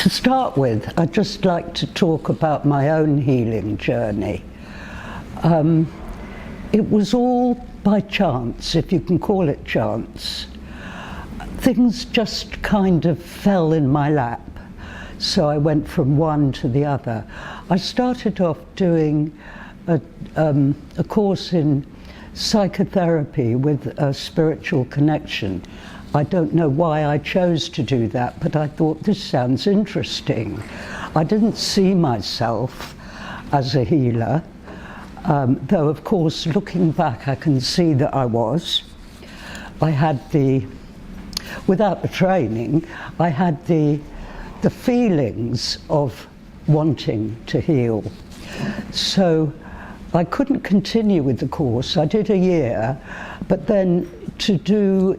To start with, I'd just like to talk about my own healing journey. It was all by chance, if you can call it chance. Things just kind of fell in my lap, so I went from one to the other. I started off doing a course in psychotherapy with a spiritual connection. I don't know why I chose to do that, but I thought this sounds interesting. I didn't see myself as a healer, though of course looking back I can see that I was. I had without the training, I had the feelings of wanting to heal. So I couldn't continue with the course. I did a year, but then to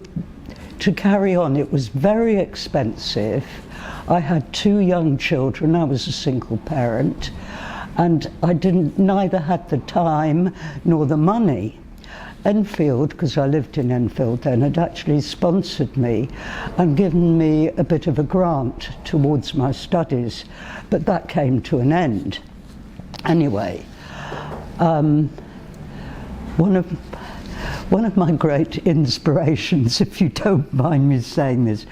carry on, it was very expensive. I had 2 young children, I was a single parent, and I neither had the time nor the money. Enfield, because I lived in Enfield then, had actually sponsored me and given me a bit of a grant towards my studies, but that came to an end. Anyway, one of my great inspirations, if you don't mind me saying this,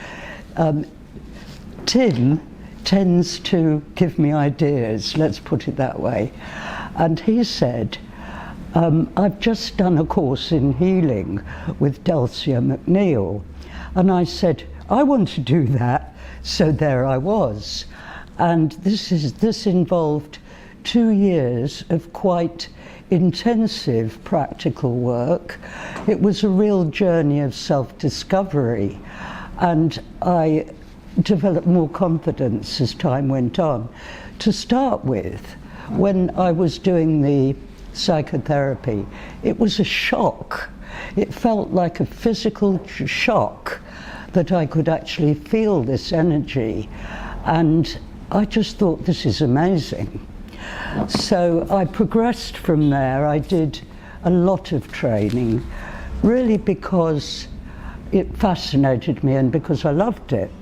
Tim tends to give me ideas, let's put it that way. And he said, I've just done a course in healing with Delcia McNeil. And I said, I want to do that. So there I was. And this involved 2 years of quite intensive practical work. It was a real journey of self-discovery, and I developed more confidence as time went on. To start with, when I was doing the psychotherapy, it was a shock. It felt like a physical shock that I could actually feel this energy, and I just thought, this is amazing. So I progressed from there. I did a lot of training, really because it fascinated me and because I loved it.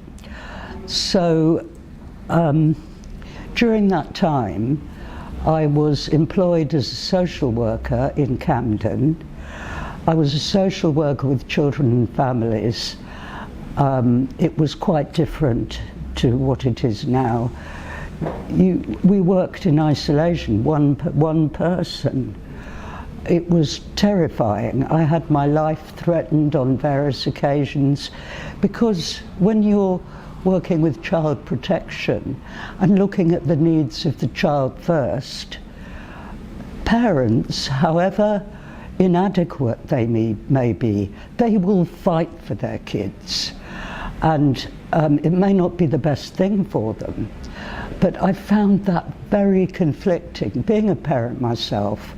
So during that time, I was employed as a social worker in Camden. I was a social worker with children and families. It was quite different to what it is now. We worked in isolation, one person. It was terrifying. I had my life threatened on various occasions, because when you're working with child protection and looking at the needs of the child first, parents, however inadequate they may be, they will fight for their kids. And it may not be the best thing for them. But I found that very conflicting, being a parent myself.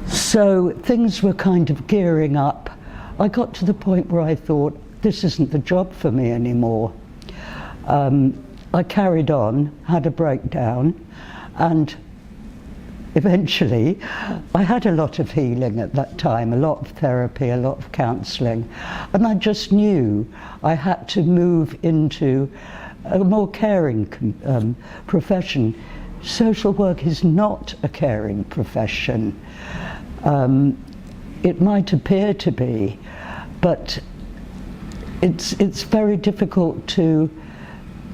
So things were kind of gearing up. I got to the point where I thought, this isn't the job for me anymore. I carried on, had a breakdown, and eventually I had a lot of healing at that time, a lot of therapy, a lot of counselling, and I just knew I had to move into a more caring profession. Social work is not a caring profession. It might appear to be, but it's very difficult to,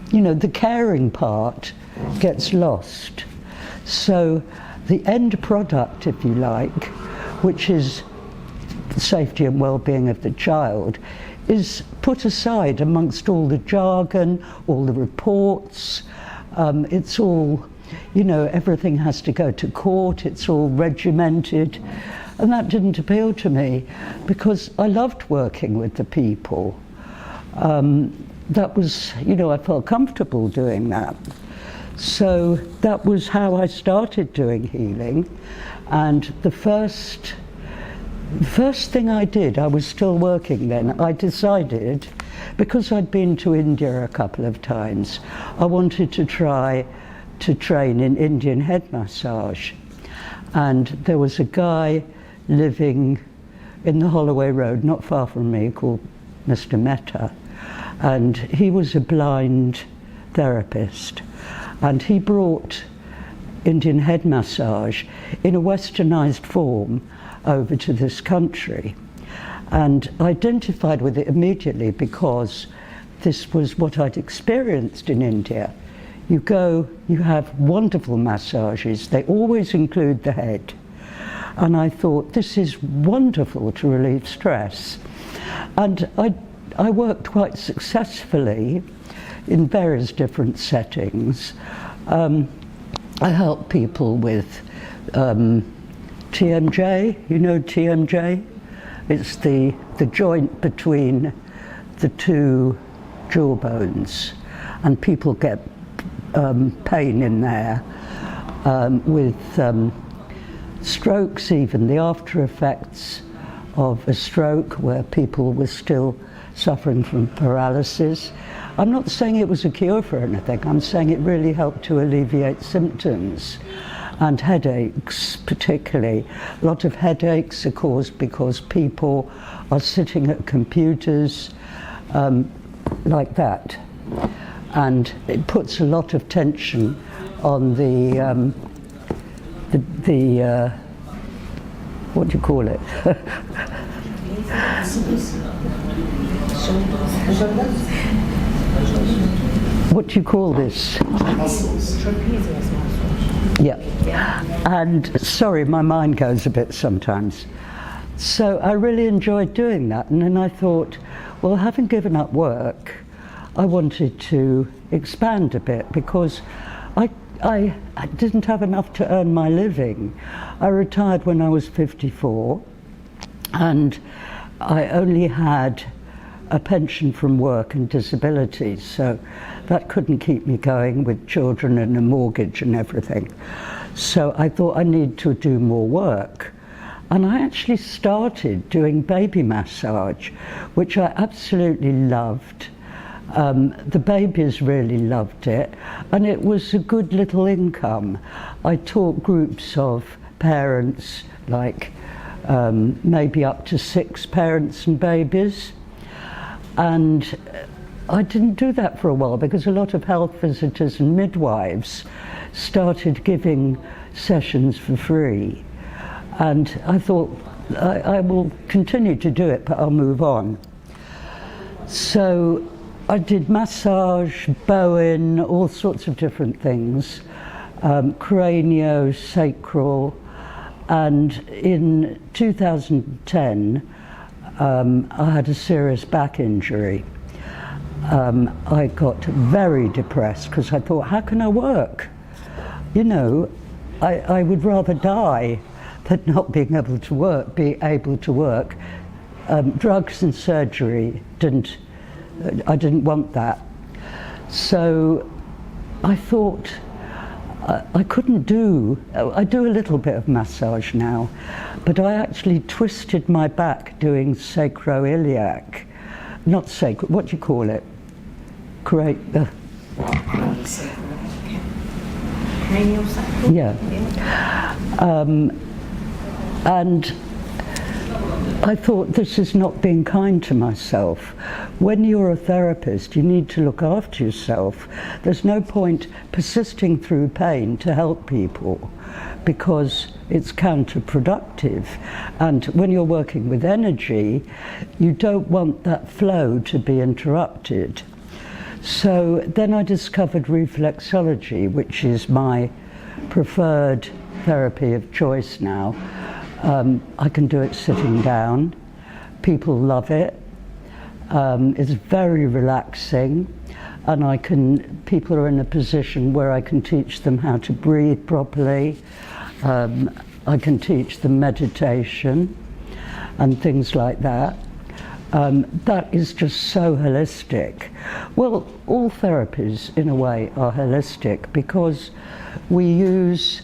the caring part gets lost. So the end product, if you like, which is the safety and well-being of the child, is put aside amongst all the jargon, all the reports. It's all, everything has to go to court, it's all regimented. And that didn't appeal to me, because I loved working with the people. That was, I felt comfortable doing that. So that was how I started doing healing. And the first thing I did, I was still working then, I decided, because I'd been to India a couple of times, I wanted to try to train in Indian head massage. And there was a guy living in the Holloway Road, not far from me, called Mr. Mehta. And he was a blind therapist, and he brought Indian head massage in a westernized form over to this country, and identified with it immediately because this was what I'd experienced in India. You go, you have wonderful massages, they always include the head, and I thought this is wonderful to relieve stress. And I worked quite successfully in various different settings. I help people with TMJ, you know TMJ? It's the joint between the two jaw bones, and people get pain in there with strokes, even the after effects of a stroke where people were still suffering from paralysis. I'm not saying it was a cure for anything, I'm saying it really helped to alleviate symptoms. And headaches particularly. A lot of headaches are caused because people are sitting at computers like that. And it puts a lot of tension on the what do you call it? What do you call this? Yeah. And sorry, my mind goes a bit sometimes. So I really enjoyed doing that, and then I thought, well, having given up work, I wanted to expand a bit because I didn't have enough to earn my living. I retired when I was 54, and I only had a pension from work and disability, so that couldn't keep me going with children and a mortgage and everything. So I thought I need to do more work. And I actually started doing baby massage, which I absolutely loved. The babies really loved it, and it was a good little income. I taught groups of parents, like maybe up to 6 parents and babies. And I didn't do that for a while because a lot of health visitors and midwives started giving sessions for free. And I thought, I will continue to do it, but I'll move on. So I did massage, Bowen, all sorts of different things, cranio, sacral, and in 2010, I had a serious back injury. I got very depressed because I thought, how can I work? You know, I would rather die than not being able to work, be able to work. Drugs and surgery I didn't want that. So I thought I couldn't I do a little bit of massage now, but I actually twisted my back doing sacroiliac, not sacro, what do you call it? Cranial sacral? Yeah. And I thought, this is not being kind to myself. When you're a therapist, you need to look after yourself. There's no point persisting through pain to help people because it's counterproductive. And when you're working with energy, you don't want that flow to be interrupted. So then I discovered Reflexology, which is my preferred therapy of choice now. I can do it sitting down. People love it. It's very relaxing, and people are in a position where I can teach them how to breathe properly. I can teach them meditation and things like that. That is just so holistic. Well, all therapies in a way are holistic because we use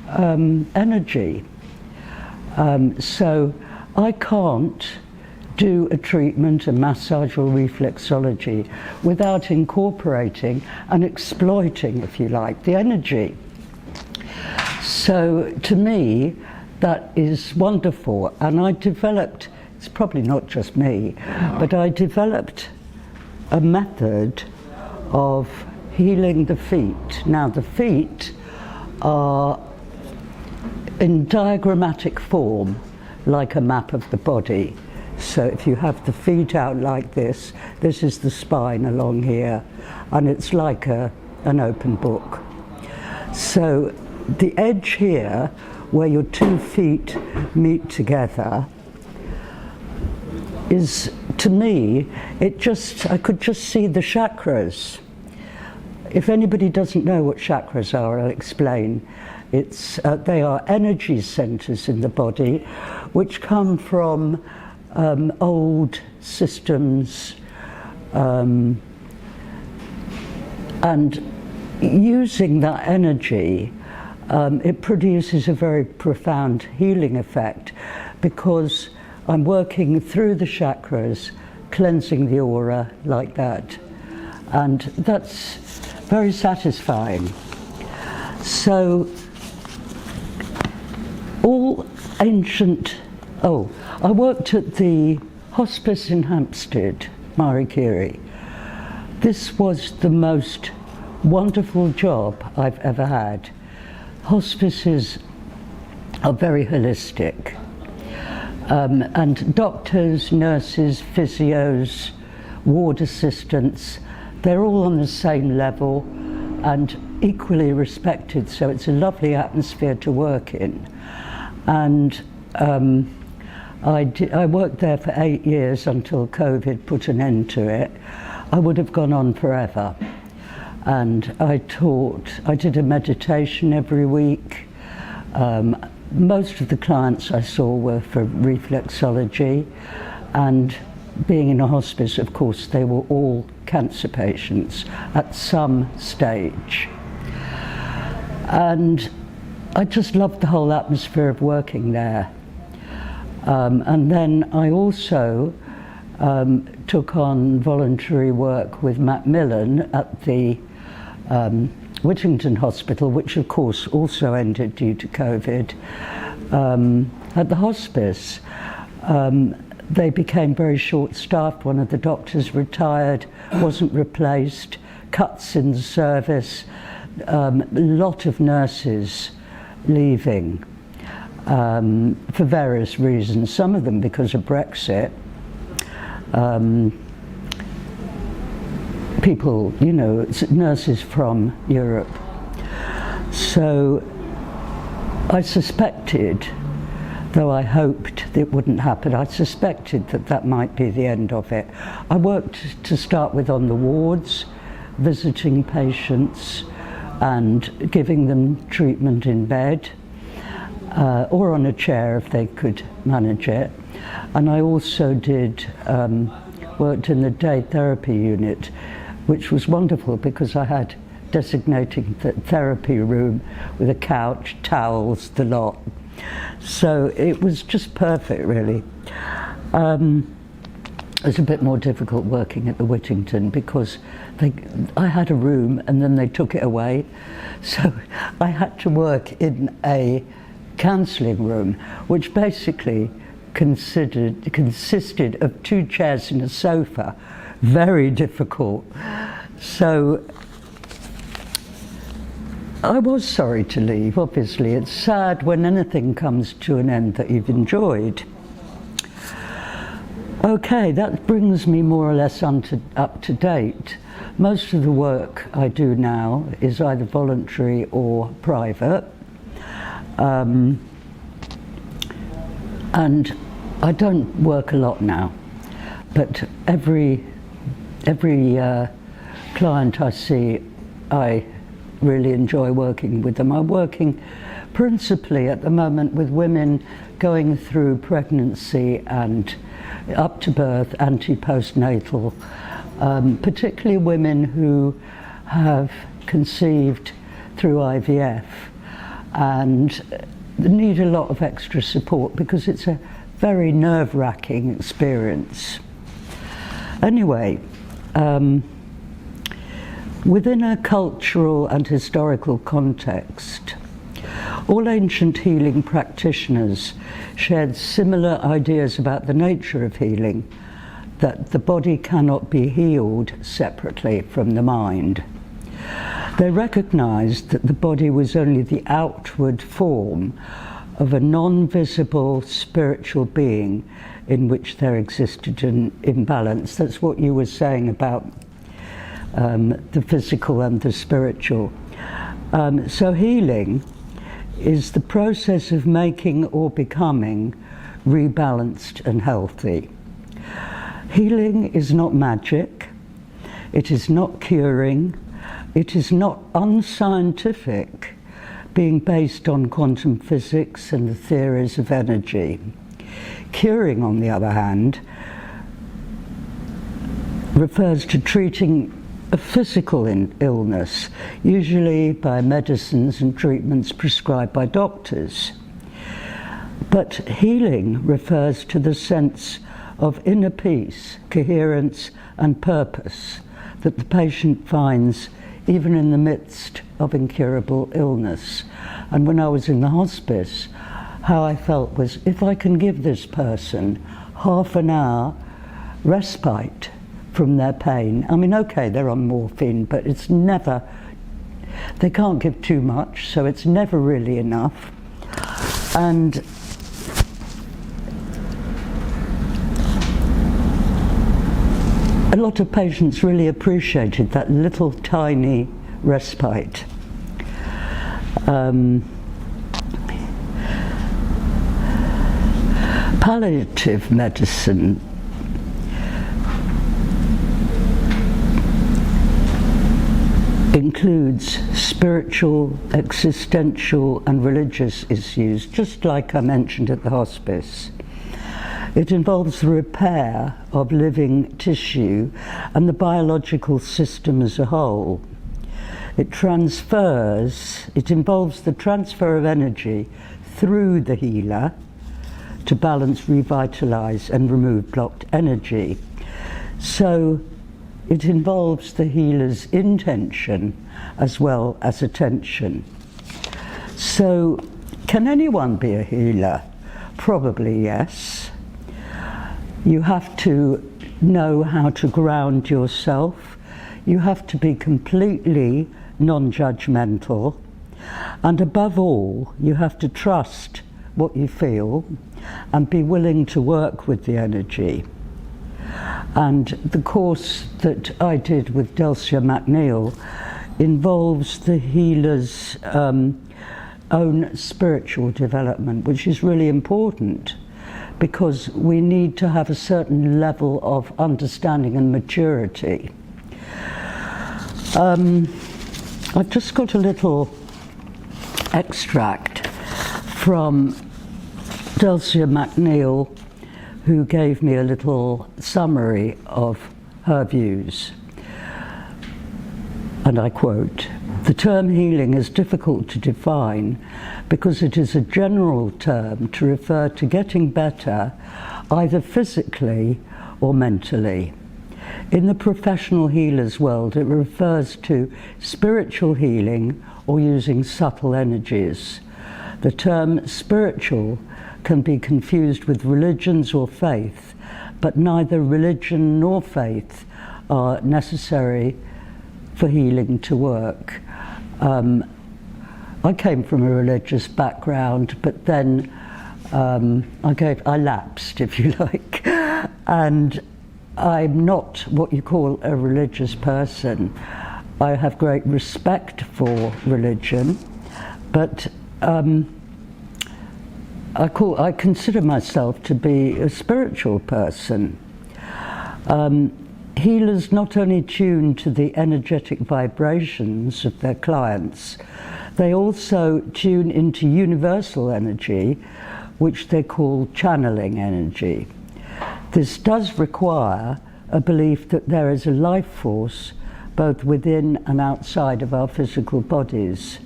energy. So I can't do a treatment, a massage or reflexology without incorporating and exploiting, if you like, the energy. So to me, that is wonderful. And I developed, it's probably not just me, but I developed a method of healing the feet. Now the feet are in diagrammatic form, like a map of the body. So if you have the feet out like this is the spine along here, and it's like an open book. So the edge here, where your 2 feet meet together, is, to me, I could just see the chakras. If anybody doesn't know what chakras are, I'll explain. They are energy centers in the body which come from old systems, and using that energy, it produces a very profound healing effect, because I'm working through the chakras, cleansing the aura like that, and that's very satisfying. So all ancient, I worked at the hospice in Hampstead, Marie Curie. This was the most wonderful job I've ever had. Hospices are very holistic, and doctors, nurses, physios, ward assistants, they're all on the same level and equally respected, so it's a lovely atmosphere to work in. And I worked there for 8 years until COVID put an end to it. I would have gone on forever. And I did a meditation every week. Most of the clients I saw were for reflexology, and being in a hospice, of course, they were all cancer patients at some stage. And I just loved the whole atmosphere of working there. And then I also took on voluntary work with Macmillan at the Whittington Hospital, which of course also ended due to COVID. At the hospice, they became very short-staffed. One of the doctors retired, wasn't replaced, cuts in the service, a lot of nurses leaving for various reasons, some of them because of Brexit. People, you know, nurses from Europe. So I suspected, though I hoped it wouldn't happen, I suspected that that might be the end of it. I worked to start with on the wards, visiting patients and giving them treatment in bed, or on a chair if they could manage it. And I also worked in the day therapy unit, which was wonderful because I had designated the therapy room with a couch, towels, the lot. So it was just perfect, really. It was a bit more difficult working at the Whittington because I had a room and then they took it away. So I had to work in a counselling room, which basically consisted of 2 chairs and a sofa. Very difficult. So I was sorry to leave, obviously. It's sad when anything comes to an end that you've enjoyed. Okay, that brings me more or less up to date. Most of the work I do now is either voluntary or private. And I don't work a lot now, but every client I see, I really enjoy working with them. I'm working principally at the moment with women going through pregnancy and up to birth, anti-postnatal, particularly women who have conceived through IVF and need a lot of extra support because it's a very nerve-wracking experience. Anyway, within a cultural and historical context, all ancient healing practitioners shared similar ideas about the nature of healing, that the body cannot be healed separately from the mind. They recognized that the body was only the outward form of a non-visible spiritual being in which there existed an imbalance. That's what you were saying about the physical and the spiritual. So healing is the process of making or becoming rebalanced and healthy. Healing is not magic, it is not curing, it is not unscientific, being based on quantum physics and the theories of energy. Curing, on the other hand, refers to treating a physical illness, usually by medicines and treatments prescribed by doctors. But healing refers to the sense of inner peace, coherence and purpose that the patient finds even in the midst of incurable illness. And when I was in the hospice, how I felt was, if I can give this person half an hour respite from their pain, I mean, okay, they're on morphine, but it's never, they can't give too much, so it's never really enough. And a lot of patients really appreciated that little tiny respite. Palliative medicine includes spiritual, existential and religious issues, just like I mentioned at the hospice. It involves the repair of living tissue and the biological system as a whole. It involves the transfer of energy through the healer to balance, revitalize and remove blocked energy. So it involves the healer's intention as well as attention. So can anyone be a healer? Probably yes. You have to know how to ground yourself. You have to be completely non-judgmental. And above all, you have to trust what you feel and be willing to work with the energy. And the course that I did with Delcia McNeil involves the healer's own spiritual development, which is really important, because we need to have a certain level of understanding and maturity. I've just got a little extract from Delcia McNeil, who gave me a little summary of her views. And I quote, "The term healing is difficult to define because it is a general term to refer to getting better either physically or mentally. In the professional healer's world, it refers to spiritual healing or using subtle energies. The term spiritual can be confused with religions or faith, but neither religion nor faith are necessary for healing to work." I came from a religious background, but then I lapsed, if you like, and I'm not what you call a religious person. I have great respect for religion, but I consider myself to be a spiritual person. Healers not only tune to the energetic vibrations of their clients, they also tune into universal energy, which they call channeling energy. This does require a belief that there is a life force both within and outside of our physical bodies.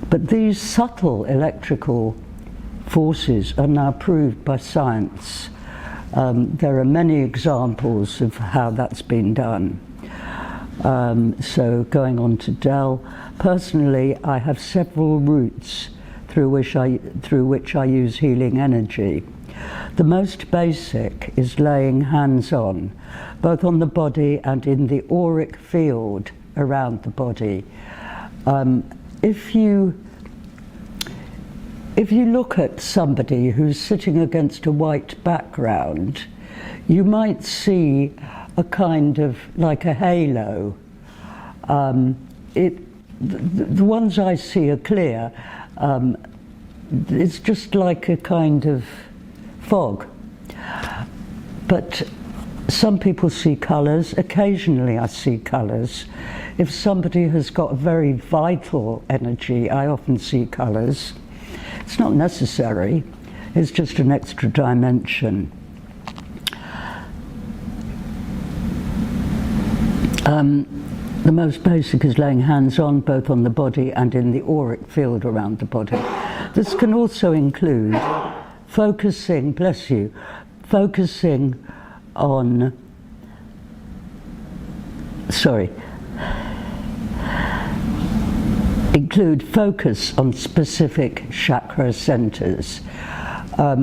But these subtle electrical forces are now proved by science. There are many examples of how that's been done. So going on to Del, personally I have several routes through which I use healing energy. The most basic is laying hands on, both on the body and in the auric field around the body. If you look at somebody who's sitting against a white background, you might see a kind of like a halo. The ones I see are clear. It's just like a kind of fog. But some people see colours. Occasionally I see colours. If somebody has got a very vital energy, I often see colours. It's not necessary, it's just an extra dimension. The most basic is laying hands on, both on the body and in the auric field around the body. This can also include focusing, bless you, focusing on, include focus on specific chakra centers. I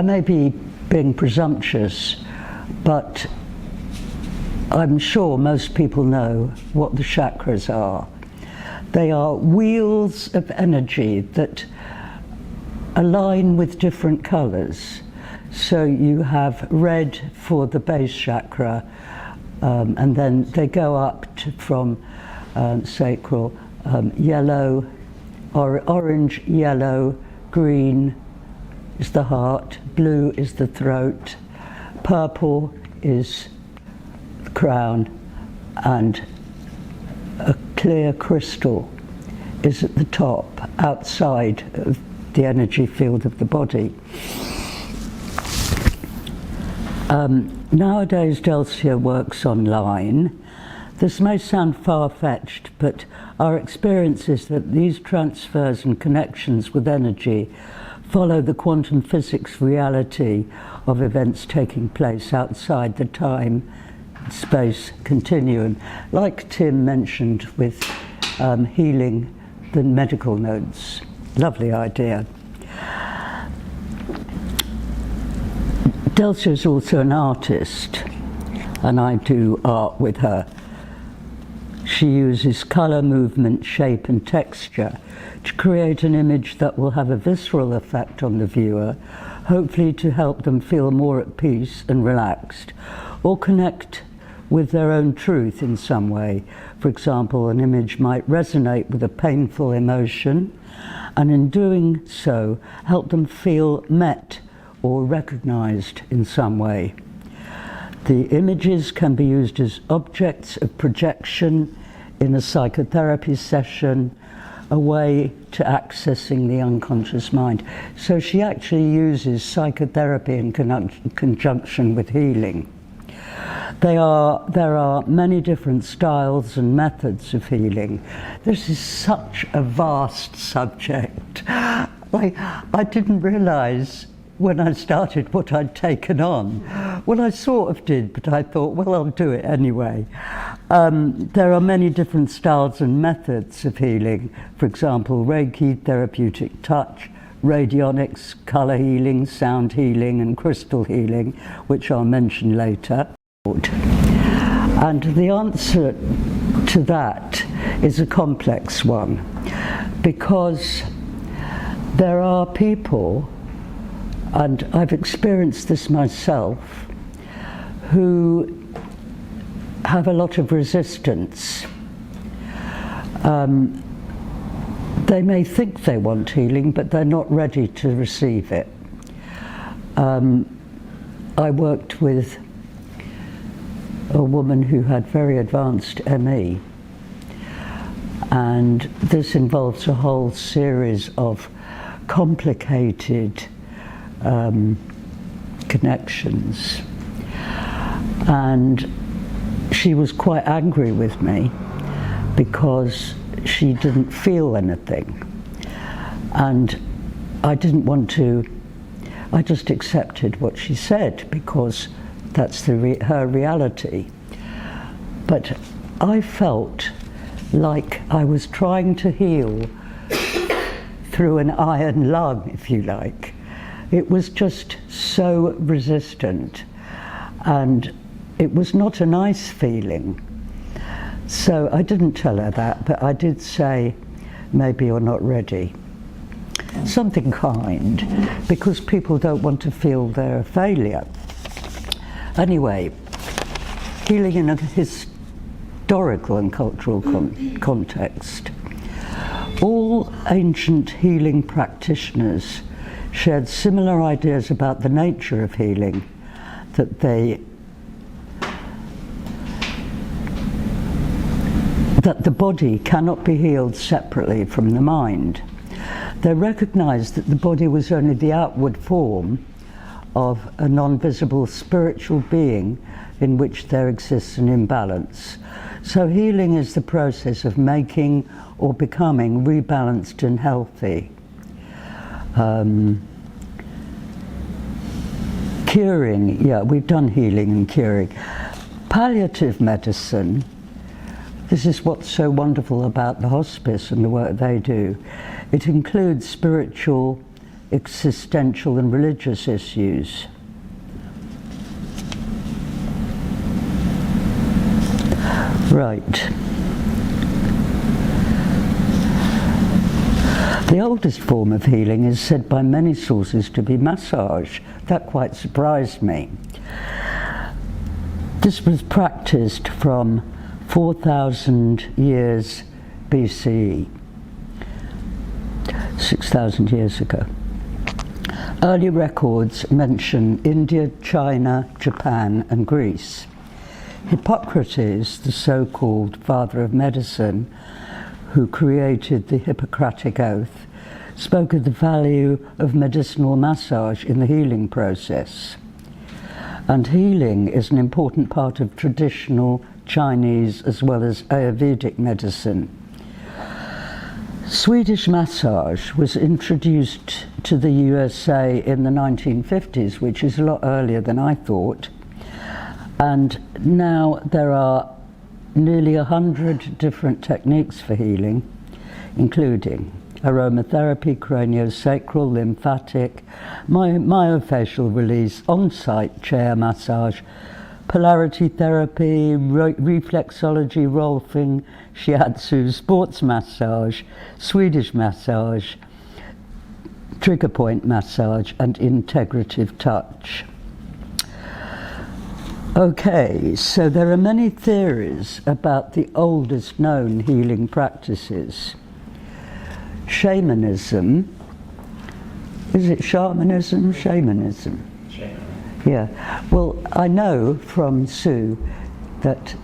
may be being presumptuous, but I'm sure most people know what the chakras are. They are wheels of energy that align with different colors. So you have red for the base chakra, and then they go up from sacral, yellow, orange, yellow, green is the heart, blue is the throat, purple is the crown, and a clear crystal is at the top, outside of the energy field of the body. Nowadays Delcia works online. This may sound far-fetched, but our experience is that these transfers and connections with energy follow the quantum physics reality of events taking place outside the time-space continuum, like Tim mentioned with healing the medical nodes. Lovely idea. Delcia is also an artist, and I do art with her. She uses colour, movement, shape and texture to create an image that will have a visceral effect on the viewer, hopefully to help them feel more at peace and relaxed, or connect with their own truth in some way. For example, an image might resonate with a painful emotion, and in doing so, help them feel met or recognized in some way. The images can be used as objects of projection in a psychotherapy session, a way to accessing the unconscious mind. So she actually uses psychotherapy in conjunction with healing. There are many different styles and methods of healing. This is such a vast subject. I didn't realize when I started what I'd taken on. Well, I sort of did, but I thought, well, I'll do it anyway. There are many different styles and methods of healing. For example, Reiki, therapeutic touch, radionics, colour healing, sound healing, and crystal healing, which I'll mention later. And the answer to that is a complex one, because there are people, and I've experienced this myself, who have a lot of resistance. They may think they want healing, but they're not ready to receive it. I worked with a woman who had very advanced ME, and this involves a whole series of complicated connections, and she was quite angry with me because she didn't feel anything, and I didn't want to. I just accepted what she said because that's her reality. But I felt like I was trying to heal through an iron lung, if you like. It was just so resistant, and it was not a nice feeling. So I didn't tell her that, but I did say, maybe you're not ready. Something kind, because people don't want to feel they're a failure. Anyway, healing in a historical and cultural context. All ancient healing practitioners shared similar ideas about the nature of healing, that the body cannot be healed separately from the mind. They recognized that the body was only the outward form of a non-visible spiritual being in which there exists an imbalance. So healing is the process of making or becoming rebalanced and healthy. Curing, yeah, we've done healing and curing. Palliative medicine, this is what's so wonderful about the hospice and the work they do. It includes spiritual, existential and religious issues. Right. The oldest form of healing is said by many sources to be massage. That quite surprised me. This was practiced from 4,000 years BCE, 6,000 years ago. Early records mention India, China, Japan and Greece. Hippocrates, the so-called father of medicine, who created the Hippocratic Oath, spoke of the value of medicinal massage in the healing process. And healing is an important part of traditional Chinese as well as Ayurvedic medicine. Swedish massage was introduced to the USA in the 1950s, which is a lot earlier than I thought. And now there are nearly 100 different techniques for healing, including aromatherapy, craniosacral, lymphatic, myofascial release, on-site chair massage, polarity therapy, reflexology, rolfing, shiatsu, sports massage, Swedish massage, trigger point massage, and integrative touch. Okay, so there are many theories about the oldest known healing practices. Shamanism. Is it shamanism? Shamanism. Yeah. Well, I know from Sue that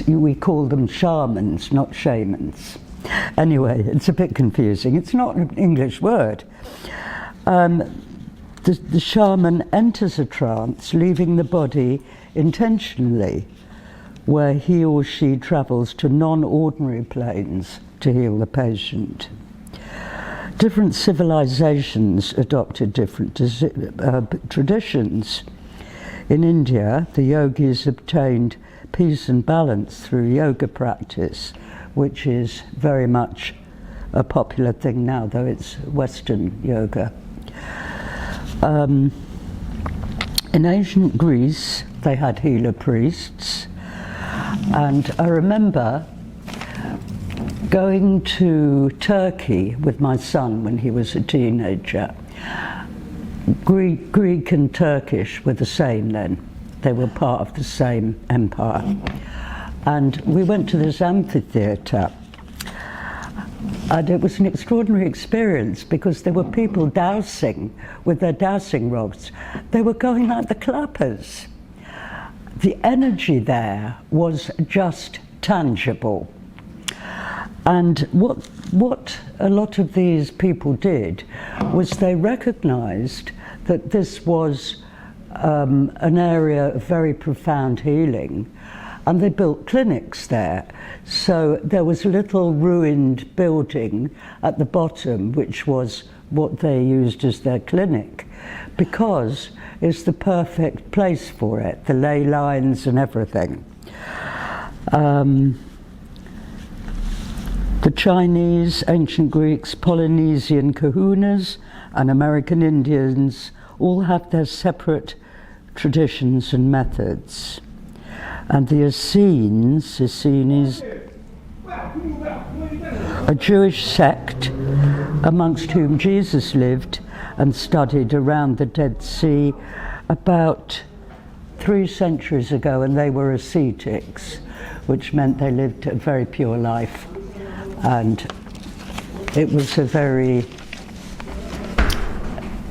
we call them shamans, not shamans. Anyway, it's a bit confusing. It's not an English word. The shaman enters a trance, leaving the body intentionally, where he or she travels to non-ordinary planes to heal the patient. Different civilizations adopted different traditions. In India, the yogis obtained peace and balance through yoga practice, which is very much a popular thing now, though it's Western yoga. In ancient Greece, they had healer priests, and I remember going to Turkey with my son when he was a teenager. Greek and Turkish were the same then. They were part of the same empire. And we went to this amphitheatre, and it was an extraordinary experience because there were people dowsing with their dowsing rods. They were going like the clappers. The energy there was just tangible. And what a lot of these people did was they recognized that this was an area of very profound healing, and they built clinics there. So there was a little ruined building at the bottom, which was what they used as their clinic, because it's the perfect place for it, the ley lines and everything. The Chinese, ancient Greeks, Polynesian kahunas, and American Indians all have their separate traditions and methods. And the Essenes a Jewish sect amongst whom Jesus lived and studied around the Dead Sea about 3 centuries ago, and they were ascetics, which meant they lived a very pure life, and it was a very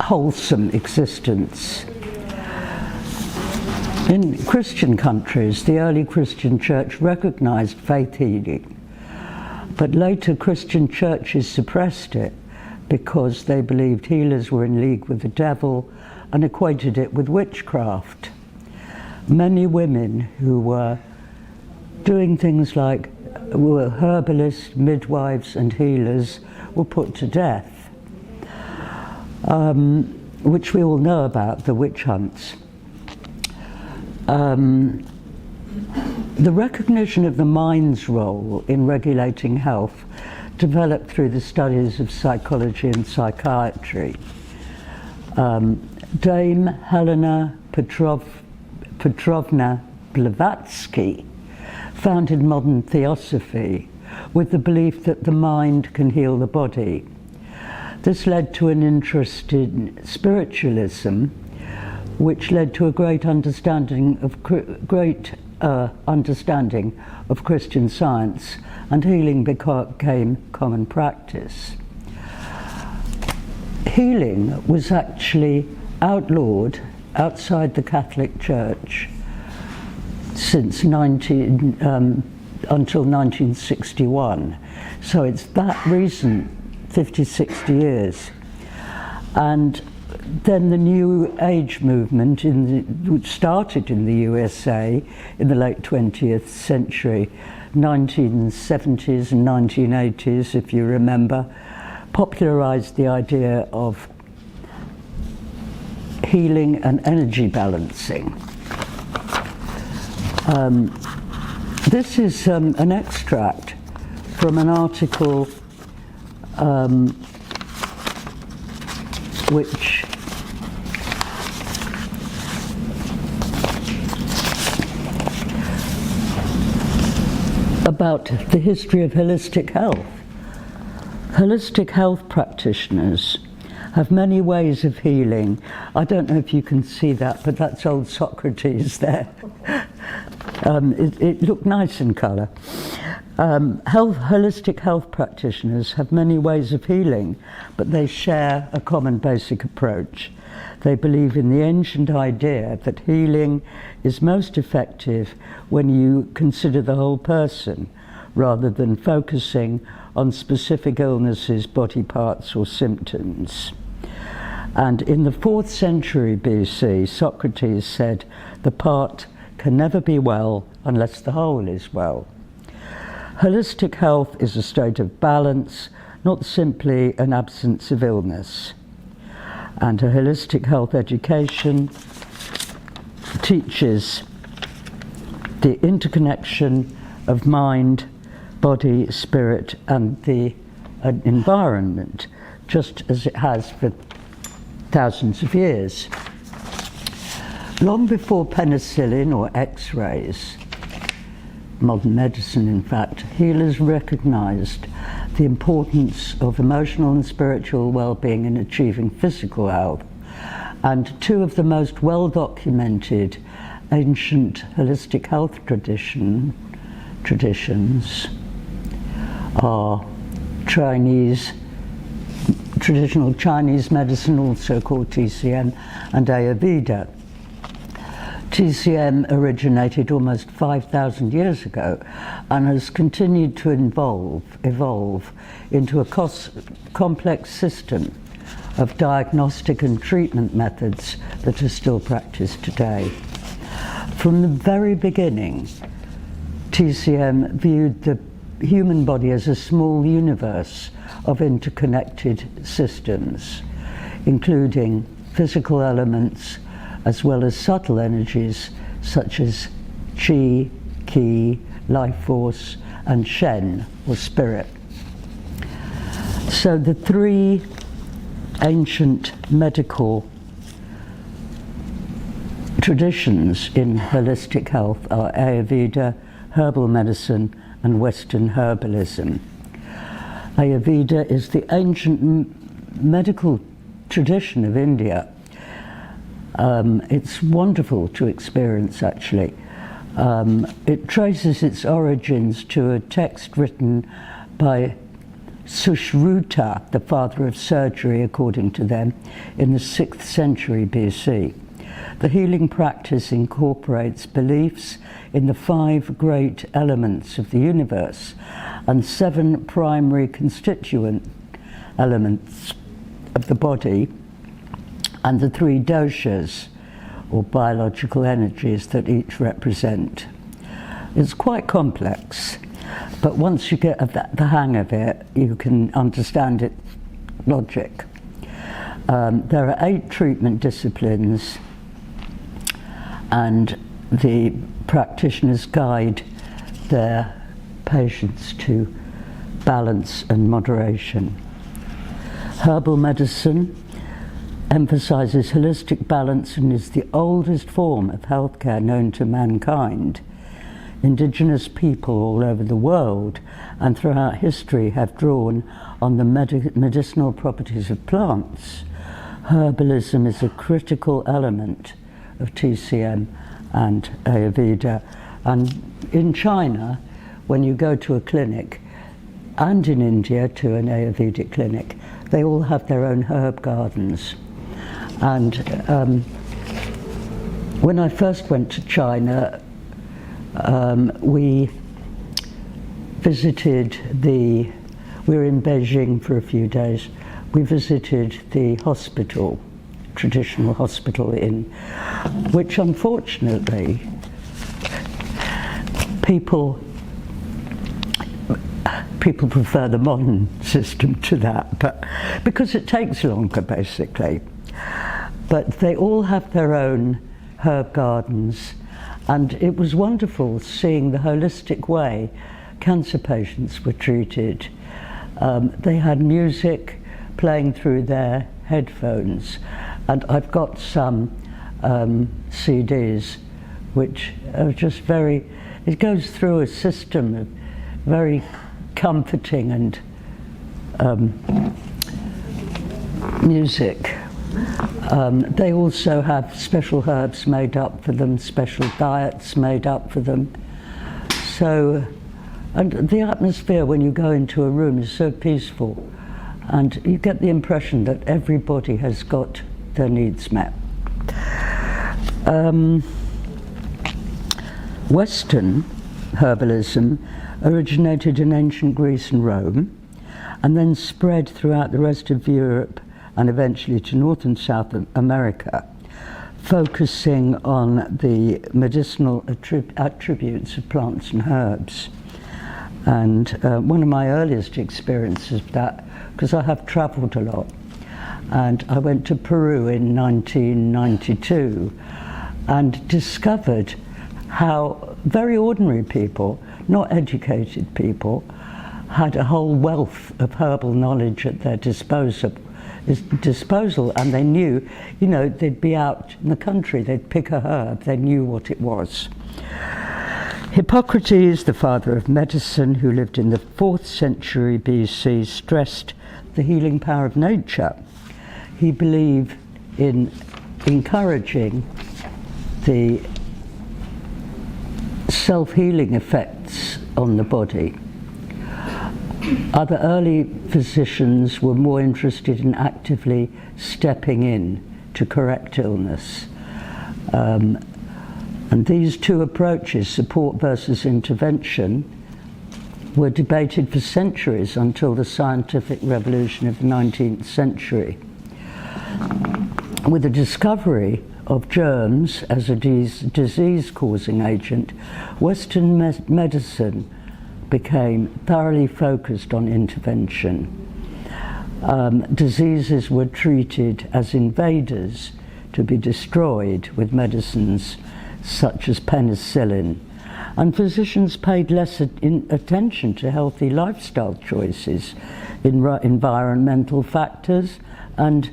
wholesome existence. In Christian countries, the early Christian church recognized faith healing, but later Christian churches suppressed it because they believed healers were in league with the devil and equated it with witchcraft. Many women who were doing things like were herbalists, midwives and healers were put to death, which we all know about, the witch hunts. The recognition of the mind's role in regulating health developed through the studies of psychology and psychiatry. Dame Helena Petrovna Blavatsky founded modern theosophy with the belief that the mind can heal the body. This led to an interest in spiritualism, which led to a great understanding of Christian Science, and healing became common practice. Healing was actually outlawed outside the Catholic Church since until 1961. So it's that recent, 50, 60 years. And then the New Age movement, which started in the USA in the late 20th century, 1970s and 1980s, if you remember, popularized the idea of healing and energy balancing. This is an extract from an article which about the history of holistic health. Holistic health practitioners have many ways of healing. I don't know if you can see that, but that's old Socrates there. It looked nice in colour. Holistic health practitioners have many ways of healing, but they share a common basic approach. They believe in the ancient idea that healing is most effective when you consider the whole person, rather than focusing on specific illnesses, body parts or symptoms. And in the 4th century BC, Socrates said, "The part can never be well unless the whole is well." Holistic health is a state of balance, not simply an absence of illness. And a holistic health education teaches the interconnection of mind, body, spirit, and the environment, just as it has for thousands of years. Long before penicillin or X-rays, modern medicine in fact, healers recognized the importance of emotional and spiritual well-being in achieving physical health. And 2 of the most well-documented ancient holistic health traditions are traditional Chinese medicine, also called TCM, and Ayurveda. TCM originated almost 5,000 years ago and has continued to evolve into a complex system of diagnostic and treatment methods that are still practiced today. From the very beginning, TCM viewed the human body as a small universe of interconnected systems, including physical elements as well as subtle energies such as qi, ki, life force, and shen, or spirit. So the 3 ancient medical traditions in holistic health are Ayurveda, herbal medicine, and Western herbalism. Ayurveda is the ancient medical tradition of India. It's wonderful to experience, actually. It traces its origins to a text written by Sushruta, the father of surgery, according to them, in the 6th century BC. The healing practice incorporates beliefs in the 5 great elements of the universe and 7 primary constituent elements of the body and the 3 doshas, or biological energies, that each represent. It's quite complex, but once you get the hang of it, you can understand its logic. There are 8 treatment disciplines, and the practitioners guide their patients to balance and moderation. Herbal medicine emphasizes holistic balance and is the oldest form of healthcare known to mankind. Indigenous people all over the world and throughout history have drawn on the medicinal properties of plants. Herbalism is a critical element of TCM and Ayurveda. And in China, when you go to a clinic, and in India to an Ayurvedic clinic, they all have their own herb gardens. And when I first went to China, we were in Beijing for a few days. We visited the hospital, traditional hospital which unfortunately people prefer the modern system to that, but because it takes longer, basically. But they all have their own herb gardens, and it was wonderful seeing the holistic way cancer patients were treated. They had music playing through their headphones, and I've got some CDs which are just it goes through a system of very comforting and music. They also have special herbs made up for them, special diets made up for them. So, and the atmosphere when you go into a room is so peaceful, and you get the impression that everybody has got their needs met. Western herbalism originated in ancient Greece and Rome, and then spread throughout the rest of Europe and eventually to North and South America, focusing on the medicinal attributes of plants and herbs. And one of my earliest experiences of that, because I have travelled a lot, and I went to Peru in 1992 and discovered how very ordinary people, not educated people, had a whole wealth of herbal knowledge at their disposal, and they knew, they'd be out in the country, they'd pick a herb, they knew what it was. Hippocrates, the father of medicine, who lived in the 4th century BC, stressed the healing power of nature. He believed in encouraging the self-healing effects on the body. Other early physicians were more interested in actively stepping in to correct illness. And these two approaches, support versus intervention, were debated for centuries until the scientific revolution of the 19th century. With the discovery of germs as a disease-causing agent, Western medicine became thoroughly focused on intervention. Diseases were treated as invaders to be destroyed with medicines such as penicillin, and physicians paid less attention to healthy lifestyle choices, environmental factors, and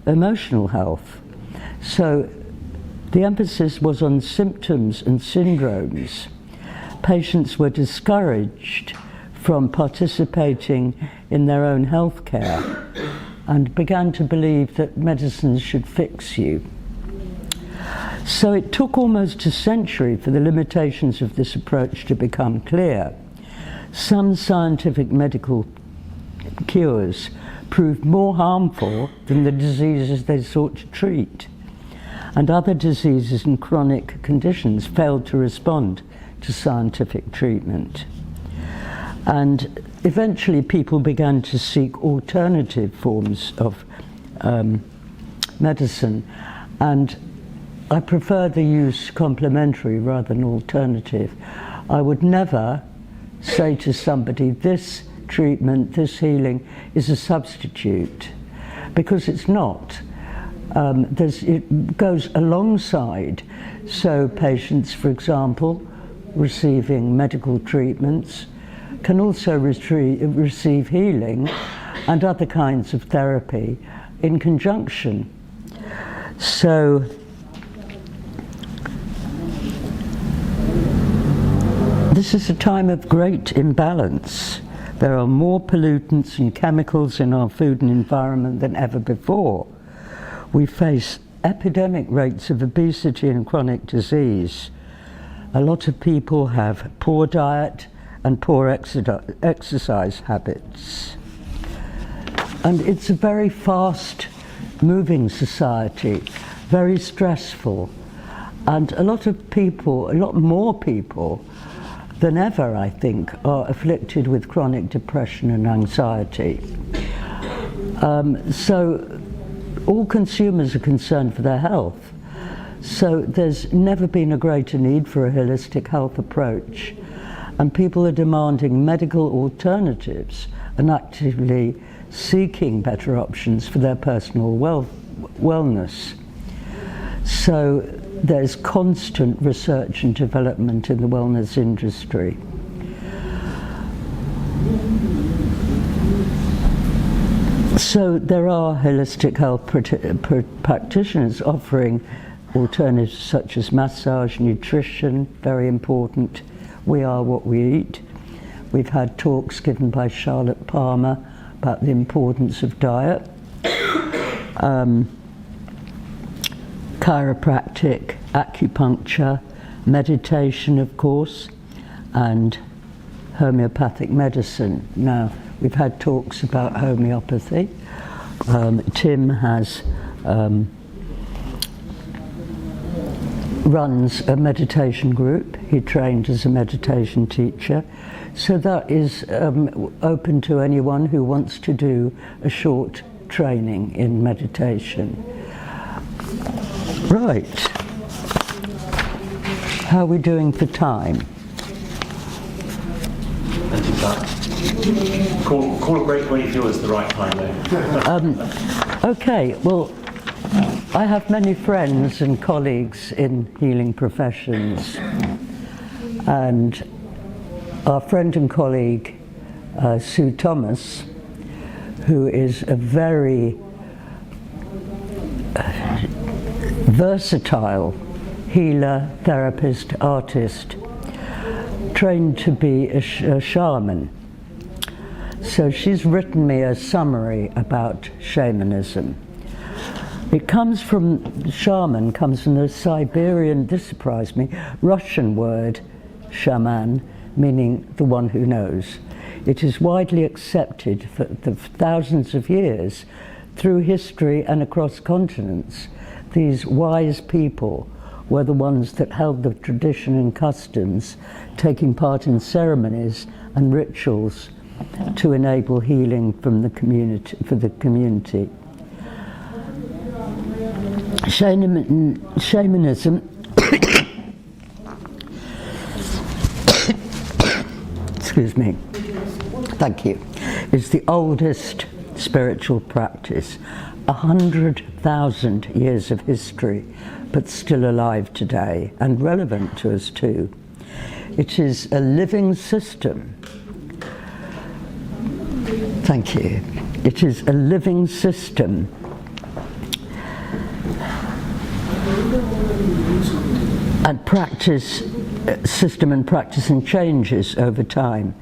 emotional health. So the emphasis was on symptoms and syndromes. Patients were discouraged from participating in their own health care and began to believe that medicines should fix you. So it took almost a century for the limitations of this approach to become clear. Some scientific medical cures proved more harmful than the diseases they sought to treat, and other diseases and chronic conditions failed to respond to scientific treatment. And eventually people began to seek alternative forms of medicine, and I prefer the use complementary rather than alternative. I would never say to somebody, this treatment, this healing is a substitute, because it's not. It goes alongside. So patients, for example, receiving medical treatments can also receive healing and other kinds of therapy in conjunction. So this is a time of great imbalance. There are more pollutants and chemicals in our food and environment than ever before. We face epidemic rates of obesity and chronic disease. A lot of people have poor diet and poor exercise habits. And it's a very fast-moving society, very stressful. And a lot more people than ever, I think, are afflicted with chronic depression and anxiety. So all consumers are concerned for their health. So there's never been a greater need for a holistic health approach. And people are demanding medical alternatives and actively seeking better options for their personal wellness. So there's constant research and development in the wellness industry. So there are holistic health practitioners offering alternatives such as massage, nutrition, very important. We are what we eat. We've had talks given by Charlotte Palmer about the importance of diet. Chiropractic, acupuncture, meditation, of course, and homeopathic medicine. Now, we've had talks about homeopathy. Tim has runs a meditation group. He trained as a meditation teacher. So that is open to anyone who wants to do a short training in meditation. Right. How are we doing for time? Call a break when you feel it's the right time though. Okay, well, I have many friends and colleagues in healing professions, and our friend and colleague Sue Thomas, who is a very versatile healer, therapist, artist, trained to be a shaman. So she's written me a summary about shamanism. It comes from, shaman comes from the Siberian, this surprised me, Russian word, shaman, meaning the one who knows. It is widely accepted for thousands of years through history and across continents. These wise people were the ones that held the tradition and customs, taking part in ceremonies and rituals to enable healing from the community, for the community. Shamanism excuse me, thank you, is the oldest spiritual practice, 100,000 years of history, but still alive today and relevant to us too. It is a living system. Thank you. It is a living system and practicing changes over time.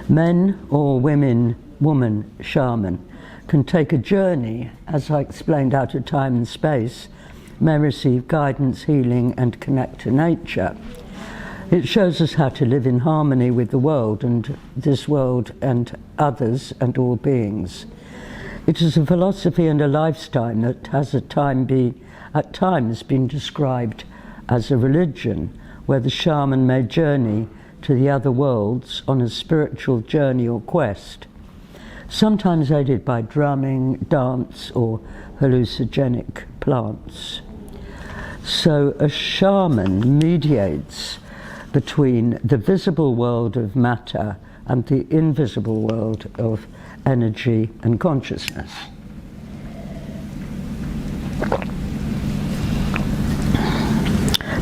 Men or woman shaman can take a journey, as I explained, out of time and space, may receive guidance, healing, and connect to nature. It shows us how to live in harmony with the world and this world and others and all beings. It is a philosophy and a lifestyle that has at times been described as a religion, where the shaman may journey to the other worlds on a spiritual journey or quest, sometimes aided by drumming, dance, or hallucinogenic plants. So a shaman mediates between the visible world of matter and the invisible world of energy and consciousness.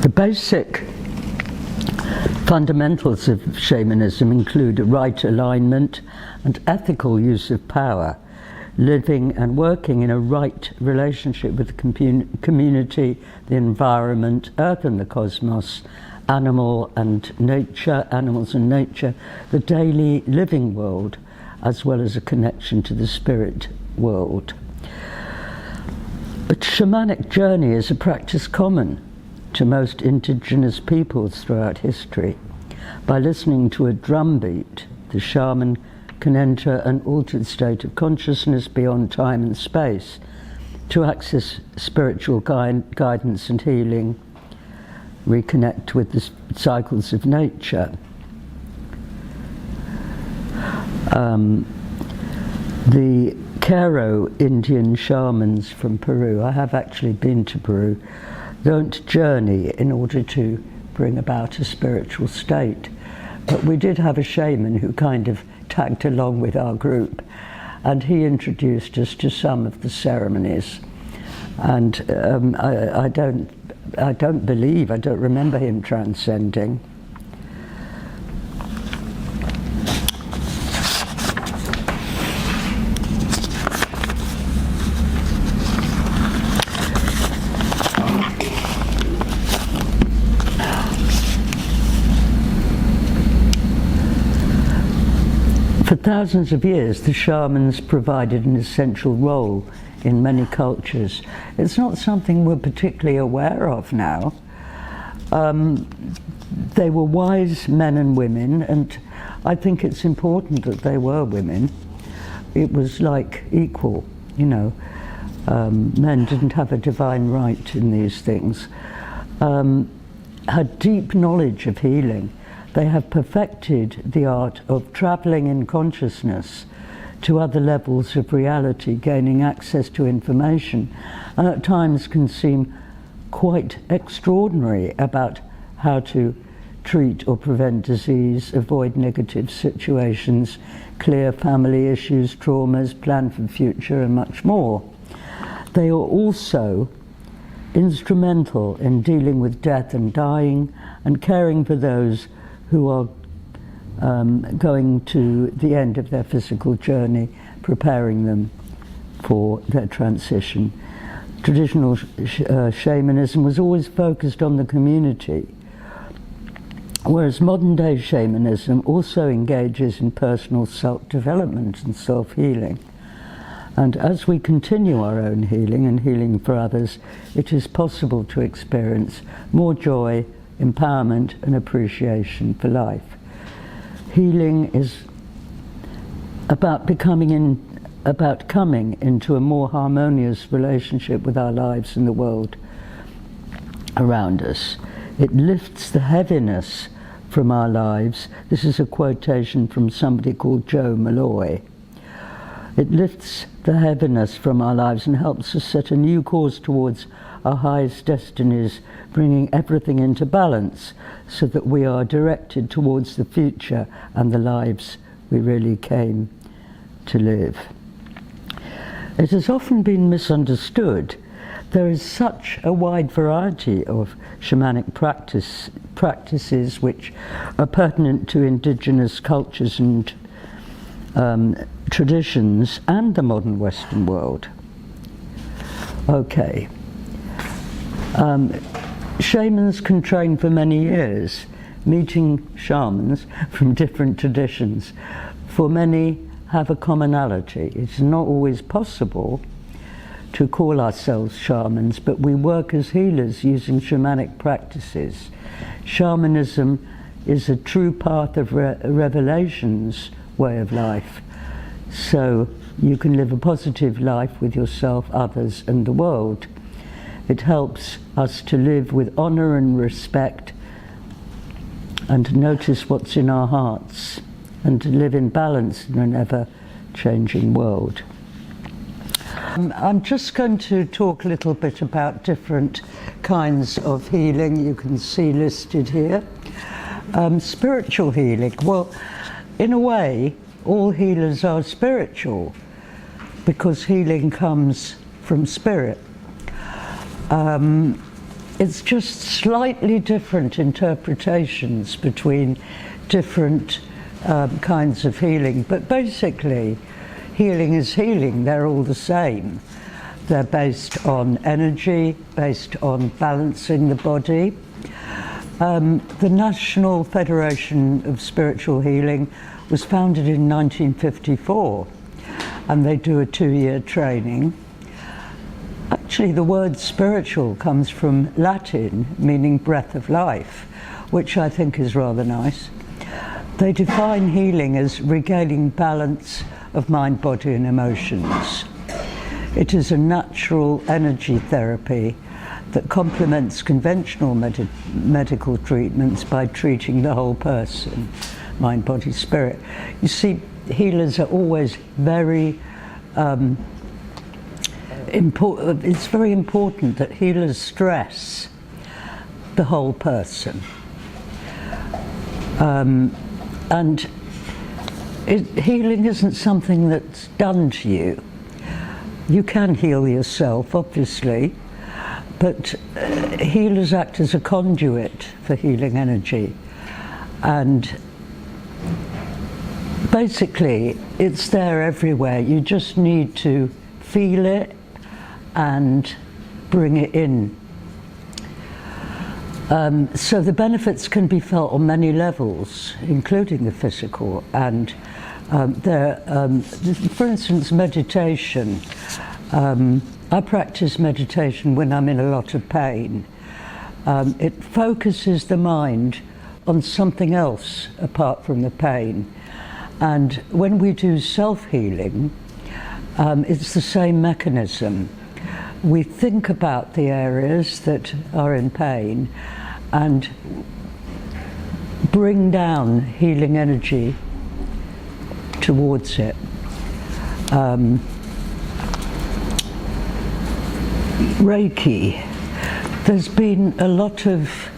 The basic fundamentals of shamanism include right alignment and ethical use of power, living and working in a right relationship with the community, the environment, Earth and the cosmos, animals and nature, the daily living world, as well as a connection to the spirit world. A shamanic journey is a practice common to most indigenous peoples throughout history. By listening to a drum beat, the shaman can enter an altered state of consciousness beyond time and space to access spiritual guidance and healing, reconnect with the cycles of nature. The Q'ero Indian shamans from Peru, I have actually been to Peru, don't journey in order to bring about a spiritual state. But we did have a shaman who kind of tagged along with our group, and he introduced us to some of the ceremonies. And I don't remember him transcending. For thousands of years, the shamans provided an essential role in many cultures. It's not something we're particularly aware of now. They were wise men and women, and I think it's important that they were women. It was like equal, you know. Men didn't have a divine right in these things. Had deep knowledge of healing. They have perfected the art of traveling in consciousness to other levels of reality, gaining access to information, and at times can seem quite extraordinary about how to treat or prevent disease, avoid negative situations, clear family issues, traumas, plan for the future, and much more. They are also instrumental in dealing with death and dying and caring for those who are going to the end of their physical journey, preparing them for their transition. Traditional shamanism was always focused on the community, whereas modern-day shamanism also engages in personal self-development and self-healing. And as we continue our own healing and healing for others, it is possible to experience more joy, empowerment and appreciation for life. Healing is about coming into a more harmonious relationship with our lives and the world around us. It lifts the heaviness from our lives. This is a quotation from somebody called Joe Malloy. It lifts the heaviness from our lives and helps us set a new course towards our highest destinies, bringing everything into balance so that we are directed towards the future and the lives we really came to live. It has often been misunderstood. There is such a wide variety of shamanic practices which are pertinent to indigenous cultures and traditions and the modern Western world. Okay. Shamans can train for many years, meeting shamans from different traditions, for many, have a commonality. It's not always possible to call ourselves shamans, but we work as healers using shamanic practices. Shamanism is a true path of revelations way of life. So you can live a positive life with yourself, others, and the world. It helps us to live with honor and respect, and to notice what's in our hearts, and to live in balance in an ever-changing world. I'm just going to talk a little bit about different kinds of healing you can see listed here. Spiritual healing. Well, in a way, all healers are spiritual, because healing comes from spirit. It's just slightly different interpretations between different kinds of healing, but basically healing is healing. They're all the same. They're based on energy, based on balancing the body. The National Federation of Spiritual Healing was founded in 1954, and they do a 2-year training. Actually, the word spiritual comes from Latin, meaning breath of life, which I think is rather nice. They define healing as regaining balance of mind, body, and emotions. It is a natural energy therapy that complements conventional medical treatments by treating the whole person, mind, body, spirit. You see, healers are always very important. It's very important that healers stress the whole person. And healing isn't something that's done to you. You can heal yourself, obviously, but healers act as a conduit for healing energy. And basically, it's there everywhere. You just need to feel it and bring it in. So the benefits can be felt on many levels, including the physical. And for instance, meditation. I practice meditation when I'm in a lot of pain. It focuses the mind on something else apart from the pain. And when we do self-healing, it's the same mechanism. We think about the areas that are in pain and bring down healing energy towards it. Reiki. There's been a lot of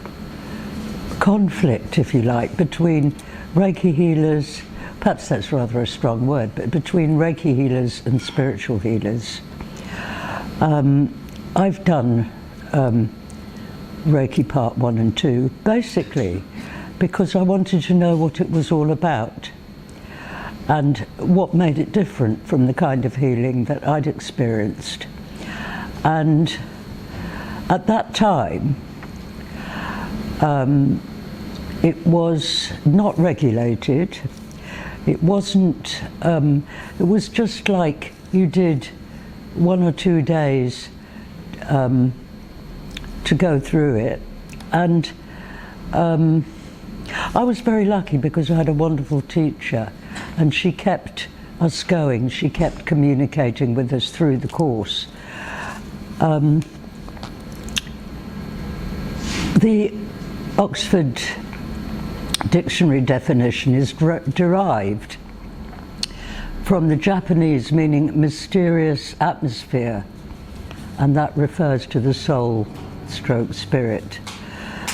conflict, if you like, between Reiki healers, perhaps that's rather a strong word, but between Reiki healers and spiritual healers. I've done Reiki Part 1 and 2, basically because I wanted to know what it was all about and what made it different from the kind of healing that I'd experienced. And at that time, it was not regulated. It wasn't, it was just like you did 1 or 2 days to go through it. And I was very lucky because I had a wonderful teacher, and she kept us going. She kept communicating with us through the course. The Oxford Dictionary definition is derived from the Japanese meaning mysterious atmosphere, and that refers to the soul stroke spirit.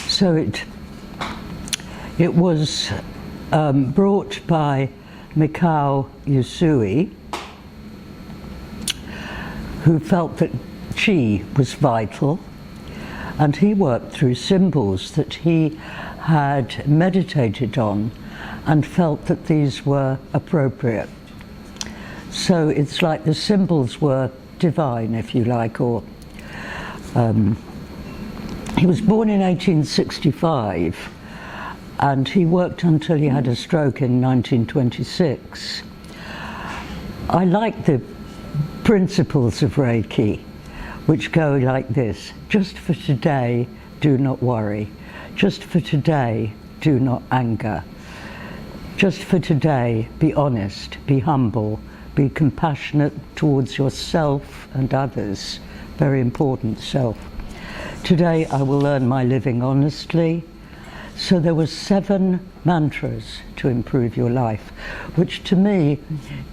So it was brought by Mikao Usui, who felt that chi was vital, and he worked through symbols that he had meditated on and felt that these were appropriate. So it's like the symbols were divine, if you like, or he was born in 1865, and he worked until he had a stroke in 1926. I like the principles of Reiki, which go like this: just for today, do not worry. Just for today, do not anger. Just for today, be honest, be humble, be compassionate towards yourself and others. Very important, self. Today I will earn my living honestly. So there were 7 mantras to improve your life, which to me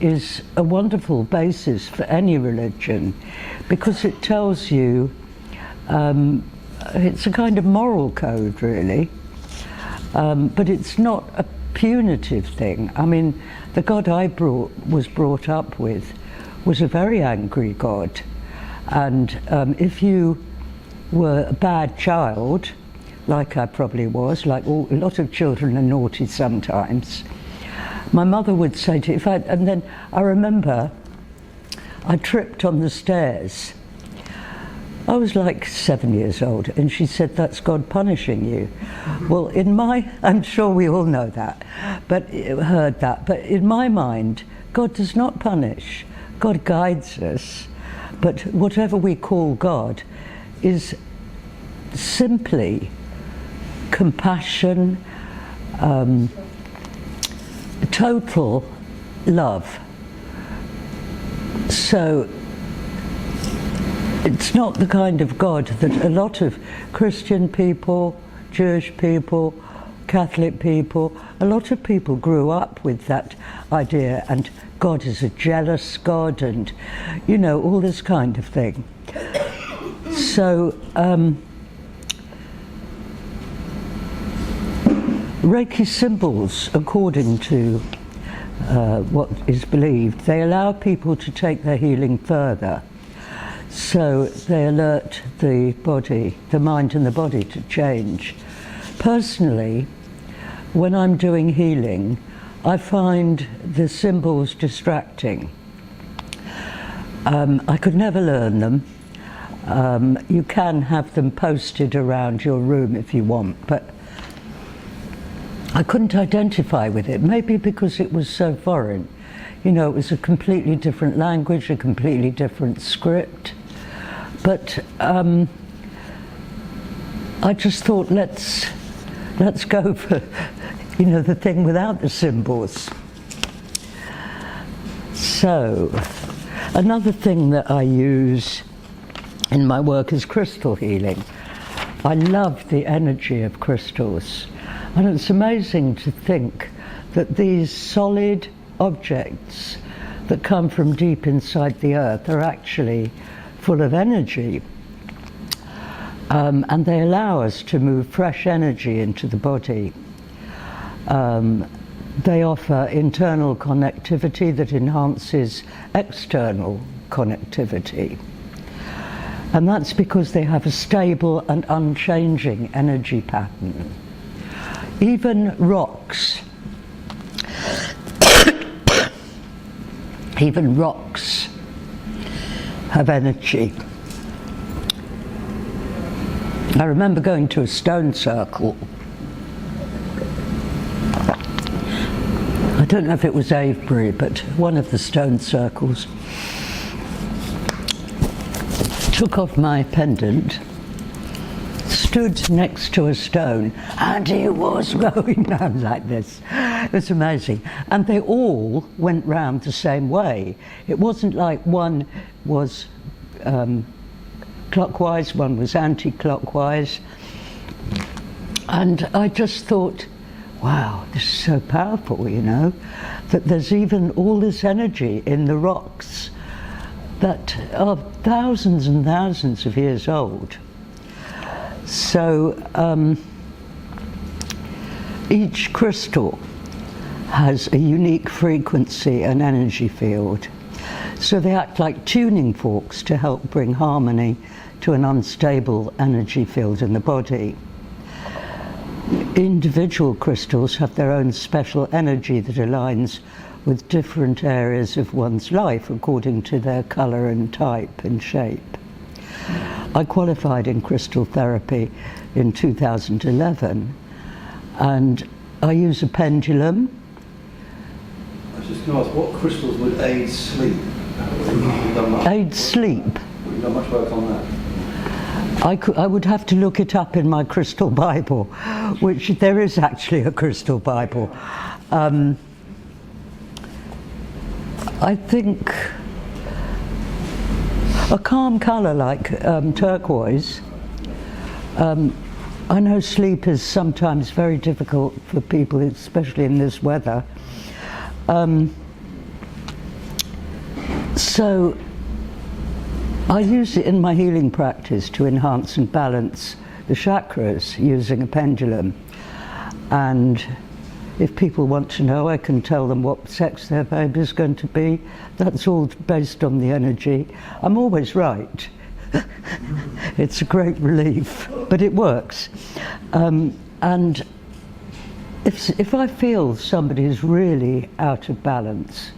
is a wonderful basis for any religion, because it tells you, it's a kind of moral code really, but it's not a punitive thing. I mean, the God I was brought up with was a very angry God, and if you were a bad child, like I probably was, like a lot of children are naughty sometimes, my mother would say to you, and then I remember I tripped on the stairs. I was like 7 years old, and she said, "That's God punishing you." Well, I'm sure we all know that, but heard that, but in my mind, God does not punish. God guides us, but whatever we call God is simply compassion, total love. So it's not the kind of God that a lot of Christian people, Jewish people, Catholic people, a lot of people grew up with that idea, and God is a jealous God, and you know, all this kind of thing. So Reiki symbols, according to what is believed, they allow people to take their healing further. So they alert the body, the mind and the body to change. Personally, when I'm doing healing, I find the symbols distracting. I could never learn them. You can have them posted around your room if you want, but I couldn't identify with it, maybe because it was so foreign. You know, it was a completely different language, a completely different script. But I just thought, let's go for, you know, the thing without the symbols. So, another thing that I use in my work is crystal healing. I love the energy of crystals. And it's amazing to think that these solid objects that come from deep inside the earth are actually full of energy. And they allow us to move fresh energy into the body. They offer internal connectivity that enhances external connectivity. And that's because they have a stable and unchanging energy pattern. Even rocks, have energy. I remember going to a stone circle. I don't know if it was Avebury, but one of the stone circles. Took off my pendant, stood next to a stone, and he was going round like this. It was amazing. And they all went round the same way. It wasn't like one was clockwise, one was anti-clockwise. And I just thought, wow, this is so powerful, you know, that there's even all this energy in the rocks that are thousands and thousands of years old. So each crystal has a unique frequency and energy field. So they act like tuning forks to help bring harmony to an unstable energy field in the body. Individual crystals have their own special energy that aligns with different areas of one's life according to their colour and type and shape. I qualified in crystal therapy in 2011, and I use a pendulum. I was just going to ask, what crystals would aid sleep? Aid sleep? Have you done much work on that? I would have to look it up in my crystal Bible, which there is actually a crystal Bible. I think a calm colour like turquoise. I know sleep is sometimes very difficult for people, especially in this weather. So I use it in my healing practice to enhance and balance the chakras using a pendulum. And if people want to know, I can tell them what sex their baby is going to be. That's all based on the energy. I'm always right. It's a great relief, but it works. And if I feel somebody is really out of balance,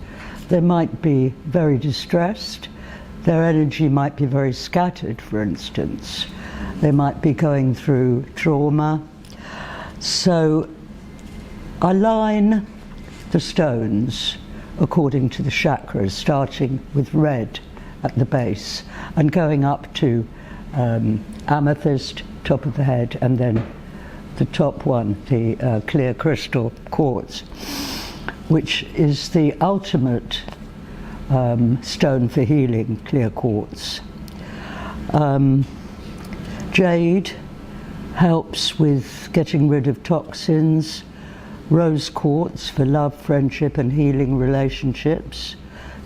they might be very distressed, their energy might be very scattered, for instance. They might be going through trauma. So I line the stones according to the chakras, starting with red at the base and going up to amethyst, top of the head, and then the top one, the clear crystal quartz, which is the ultimate stone for healing, clear quartz. Jade helps with getting rid of toxins. Rose quartz for love, friendship and healing relationships.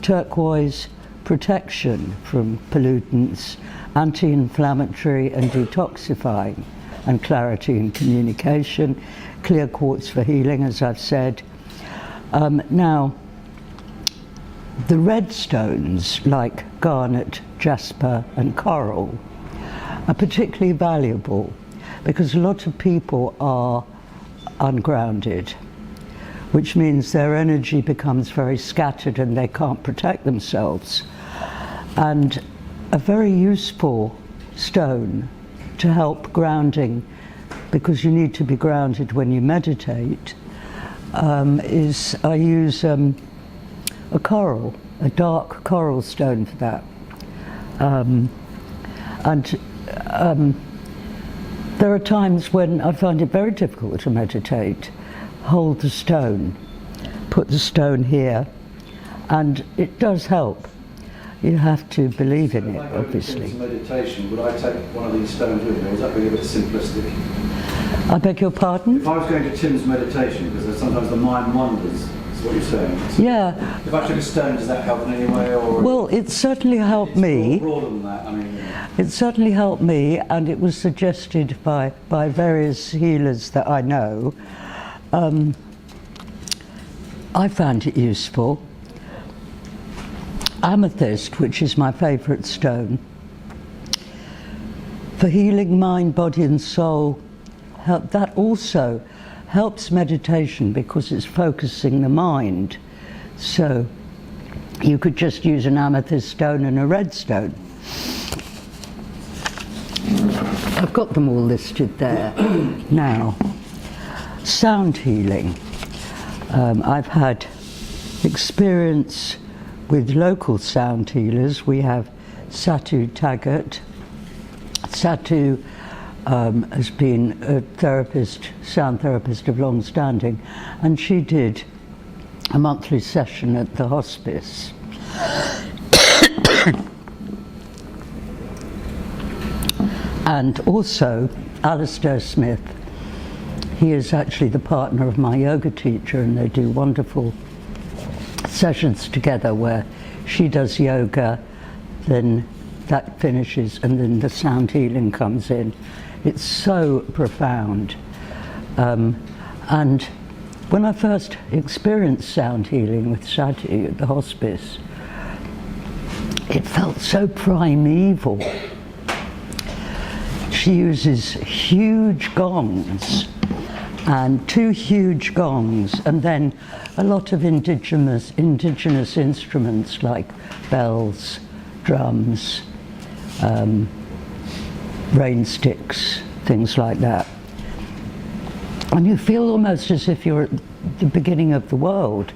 Turquoise, protection from pollutants, anti-inflammatory and detoxifying, and clarity in communication. Clear quartz for healing, as I've said. Now, the red stones like garnet, jasper and coral are particularly valuable because a lot of people are ungrounded, which means their energy becomes very scattered and they can't protect themselves. And a very useful stone to help grounding, because you need to be grounded when you meditate, is I use a coral, a dark coral stone for that. There are times when I find it very difficult to meditate. Hold the stone, put the stone here, and it does help. You have to believe in it, obviously. If I go to meditation, would I take one of these stones with me, or is that being a bit simplistic? I beg your pardon? If I was going to Tim's meditation, because sometimes the mind wanders, is what you're saying. So Yeah. if I took a stone, does that help in any way? Or Well, it certainly helped me. It's broader than that. I mean, It certainly helped me, and it was suggested by various healers that I know. I found it useful. Amethyst, which is my favourite stone, for healing mind, body and soul, that also helps meditation because it's focusing the mind. So you could just use an amethyst stone and a red stone. I've got them all listed there. Now, sound healing. I've had experience with local sound healers. We have Satu Taggart. Satu has been a therapist, sound therapist of long standing, and she did a monthly session at the hospice. And also Alistair Smith. He is actually the partner of my yoga teacher, and they do wonderful sessions together where she does yoga, then that finishes, and then the sound healing comes in. It's so profound. And when I first experienced sound healing with Sati at the hospice, it felt so primeval. She uses huge gongs, and 2 huge gongs, and then a lot of indigenous instruments like bells, drums, rain sticks, things like that. And you feel almost as if you're at the beginning of the world.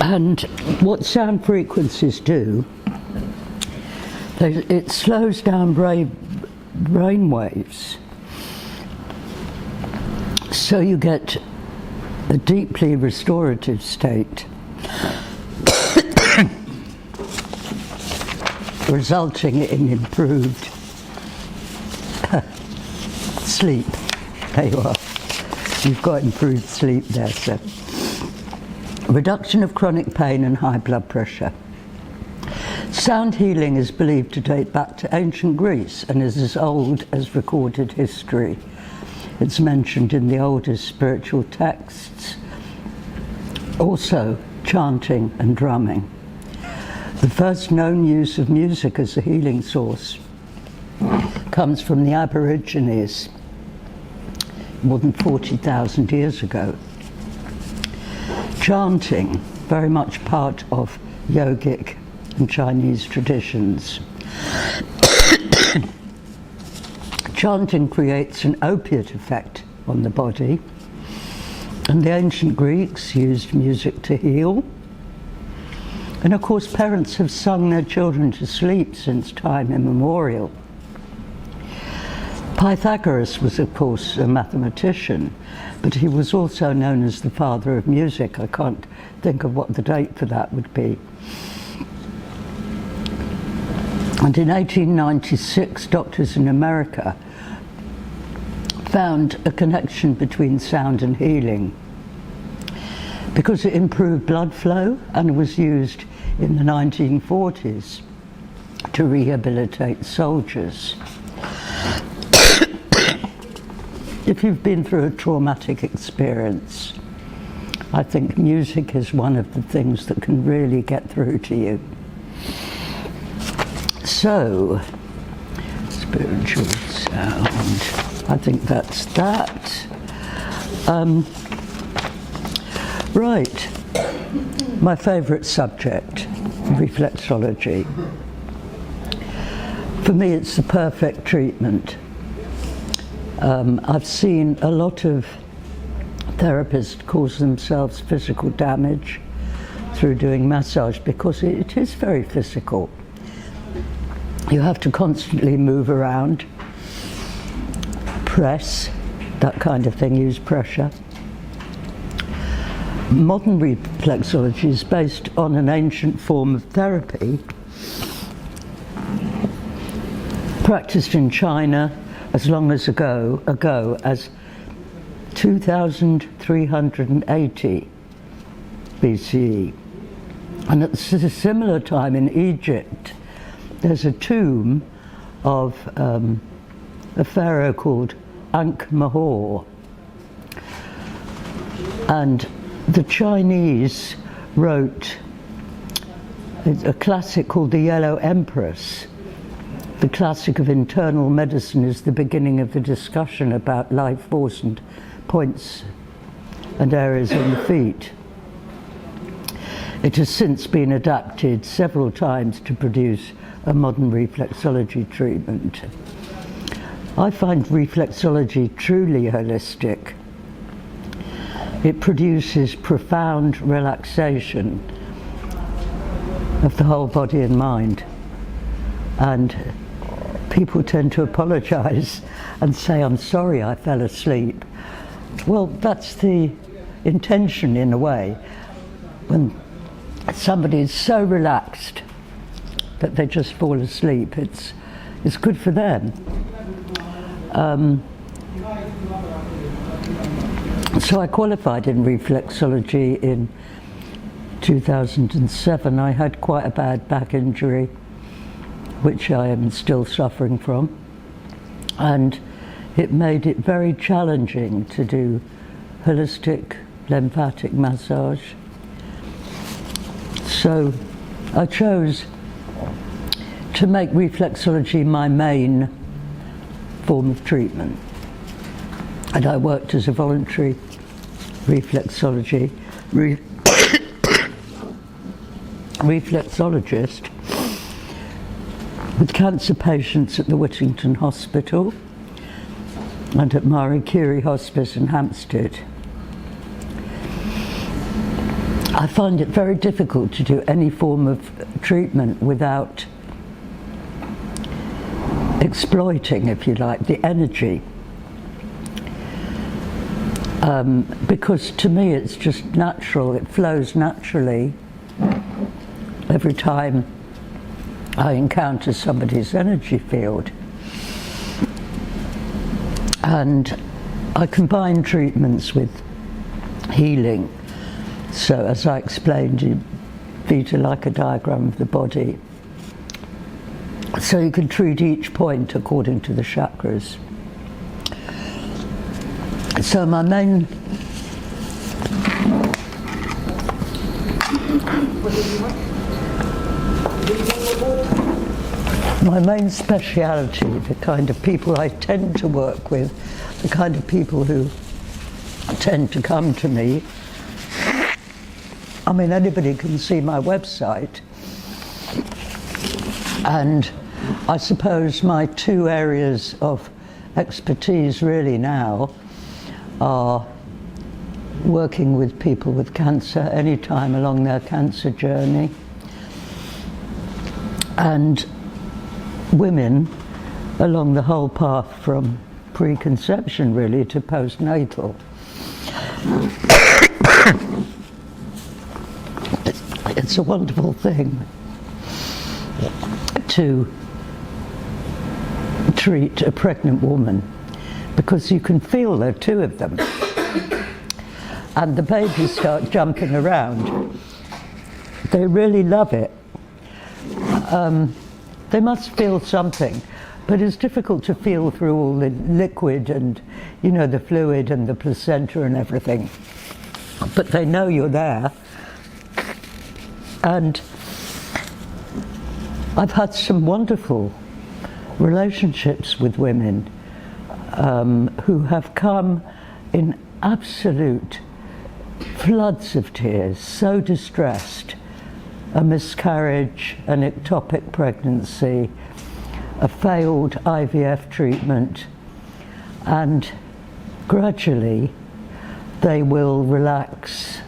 And what sound frequencies do, it slows down brain waves, so you get a deeply restorative state, resulting in improved sleep. There you are. You've got improved sleep there, so. Reduction of chronic pain and high blood pressure. Sound healing is believed to date back to ancient Greece and is as old as recorded history. It's mentioned in the oldest spiritual texts. Also, chanting and drumming. The first known use of music as a healing source comes from the Aborigines more than 40,000 years ago. Chanting, very much part of yogic and Chinese traditions. Chanting creates an opiate effect on the body, and the ancient Greeks used music to heal. And of course, parents have sung their children to sleep since time immemorial. Pythagoras was, of course, a mathematician, but he was also known as the father of music. I can't think of what the date for that would be. And in 1896, doctors in America found a connection between sound and healing because it improved blood flow and was used in the 1940s to rehabilitate soldiers. If you've been through a traumatic experience, I think music is one of the things that can really get through to you. So, spiritual sound, I think that's that. Right, my favourite subject, reflexology. For me, it's the perfect treatment. I've seen a lot of therapists cause themselves physical damage through doing massage because it is very physical. You have to constantly move around, press, that kind of thing, use pressure. Modern reflexology is based on an ancient form of therapy practiced in China as long as ago as 2380 BCE. And at a similar time in Egypt, there's a tomb of a pharaoh called Ankh-Mahor. And the Chinese wrote a classic called The Yellow Empress. The classic of internal medicine is the beginning of the discussion about life force and points and areas in the feet. It has since been adapted several times to produce a modern reflexology treatment. I find reflexology truly holistic. It produces profound relaxation of the whole body and mind. And people tend to apologize and say, I'm sorry I fell asleep. Well, that's the intention in a way. When somebody is so relaxed that they just fall asleep, it's good for them. So I qualified in reflexology in 2007. I had quite a bad back injury, which I am still suffering from, and it made it very challenging to do holistic lymphatic massage. So I chose to make reflexology my main form of treatment, and I worked as a voluntary reflexologist with cancer patients at the Whittington Hospital and at Marie Curie Hospice in Hampstead. I find it very difficult to do any form of treatment without exploiting, if you like, the energy. Because to me it's just natural, it flows naturally every time I encounter somebody's energy field. And I combine treatments with healing. So as I explained, you Vita like a diagram of the body. So you can treat each point according to the chakras. So my main speciality, the kind of people I tend to work with, the kind of people who tend to come to me. I mean, anybody can see my website, and I suppose my two areas of expertise really now are working with people with cancer anytime along their cancer journey, and women along the whole path from preconception really to postnatal. It's a wonderful thing to treat a pregnant woman because you can feel there are two of them and the babies start jumping around. They really love it. They must feel something, but it's difficult to feel through all the liquid and, you know, the fluid and the placenta and everything. But they know you're there. And I've had some wonderful relationships with women who have come in absolute floods of tears, so distressed. A miscarriage, an ectopic pregnancy, a failed IVF treatment, and gradually they will relax.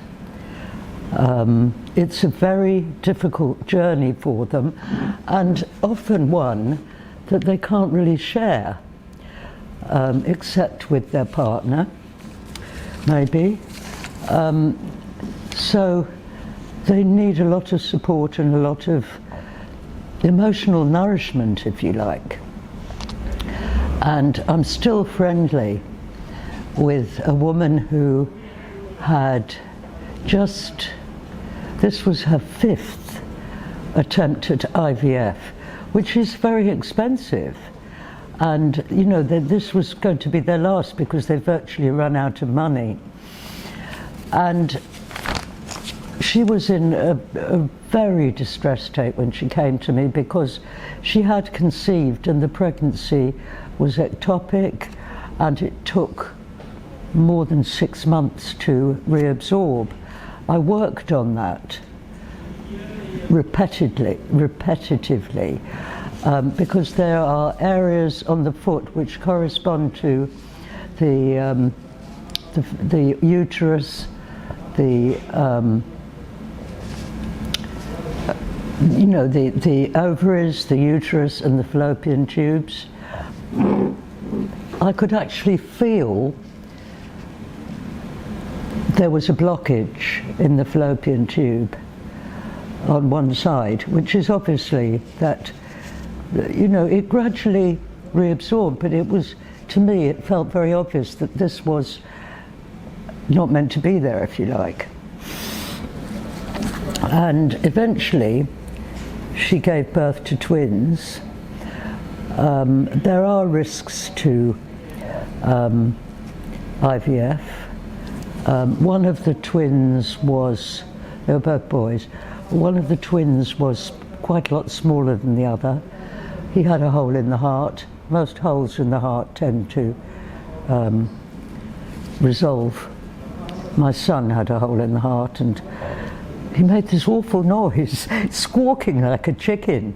It's a very difficult journey for them, and often one that they can't really share, except with their partner, maybe. So they need a lot of support and a lot of emotional nourishment, if you like. And I'm still friendly with a woman who had just, this was her 5th attempt at IVF, which is very expensive. And you know, this was going to be their last because they virtually run out of money. And she was in a very distressed state when she came to me because she had conceived and the pregnancy was ectopic and it took more than 6 months to reabsorb. I worked on that repetitively, because there are areas on the foot which correspond to the uterus, the you know, the ovaries, the uterus, and the fallopian tubes. I could actually feel there was a blockage in the fallopian tube on one side, which is obviously that, you know, it gradually reabsorbed, but it was, to me, it felt very obvious that this was not meant to be there, if you like. And eventually, she gave birth to twins. There are risks to IVF. One of the twins was, they were both boys, one of the twins was quite a lot smaller than the other. He had a hole in the heart. Most holes in the heart tend to resolve. My son had a hole in the heart and he made this awful noise, squawking like a chicken.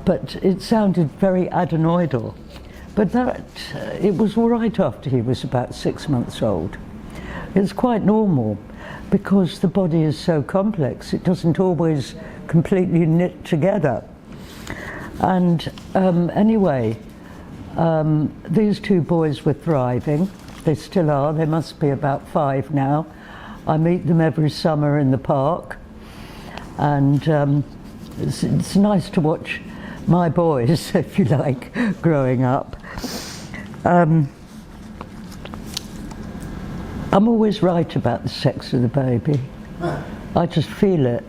but it sounded very adenoidal. But it was all right after he was about 6 months old. It's quite normal because the body is so complex, it doesn't always completely knit together. And anyway, these two boys were thriving. They still are. They must be about 5 now. I meet them every summer in the park, and it's nice to watch my boys, if you like, growing up. I'm always right about the sex of the baby. I just feel it.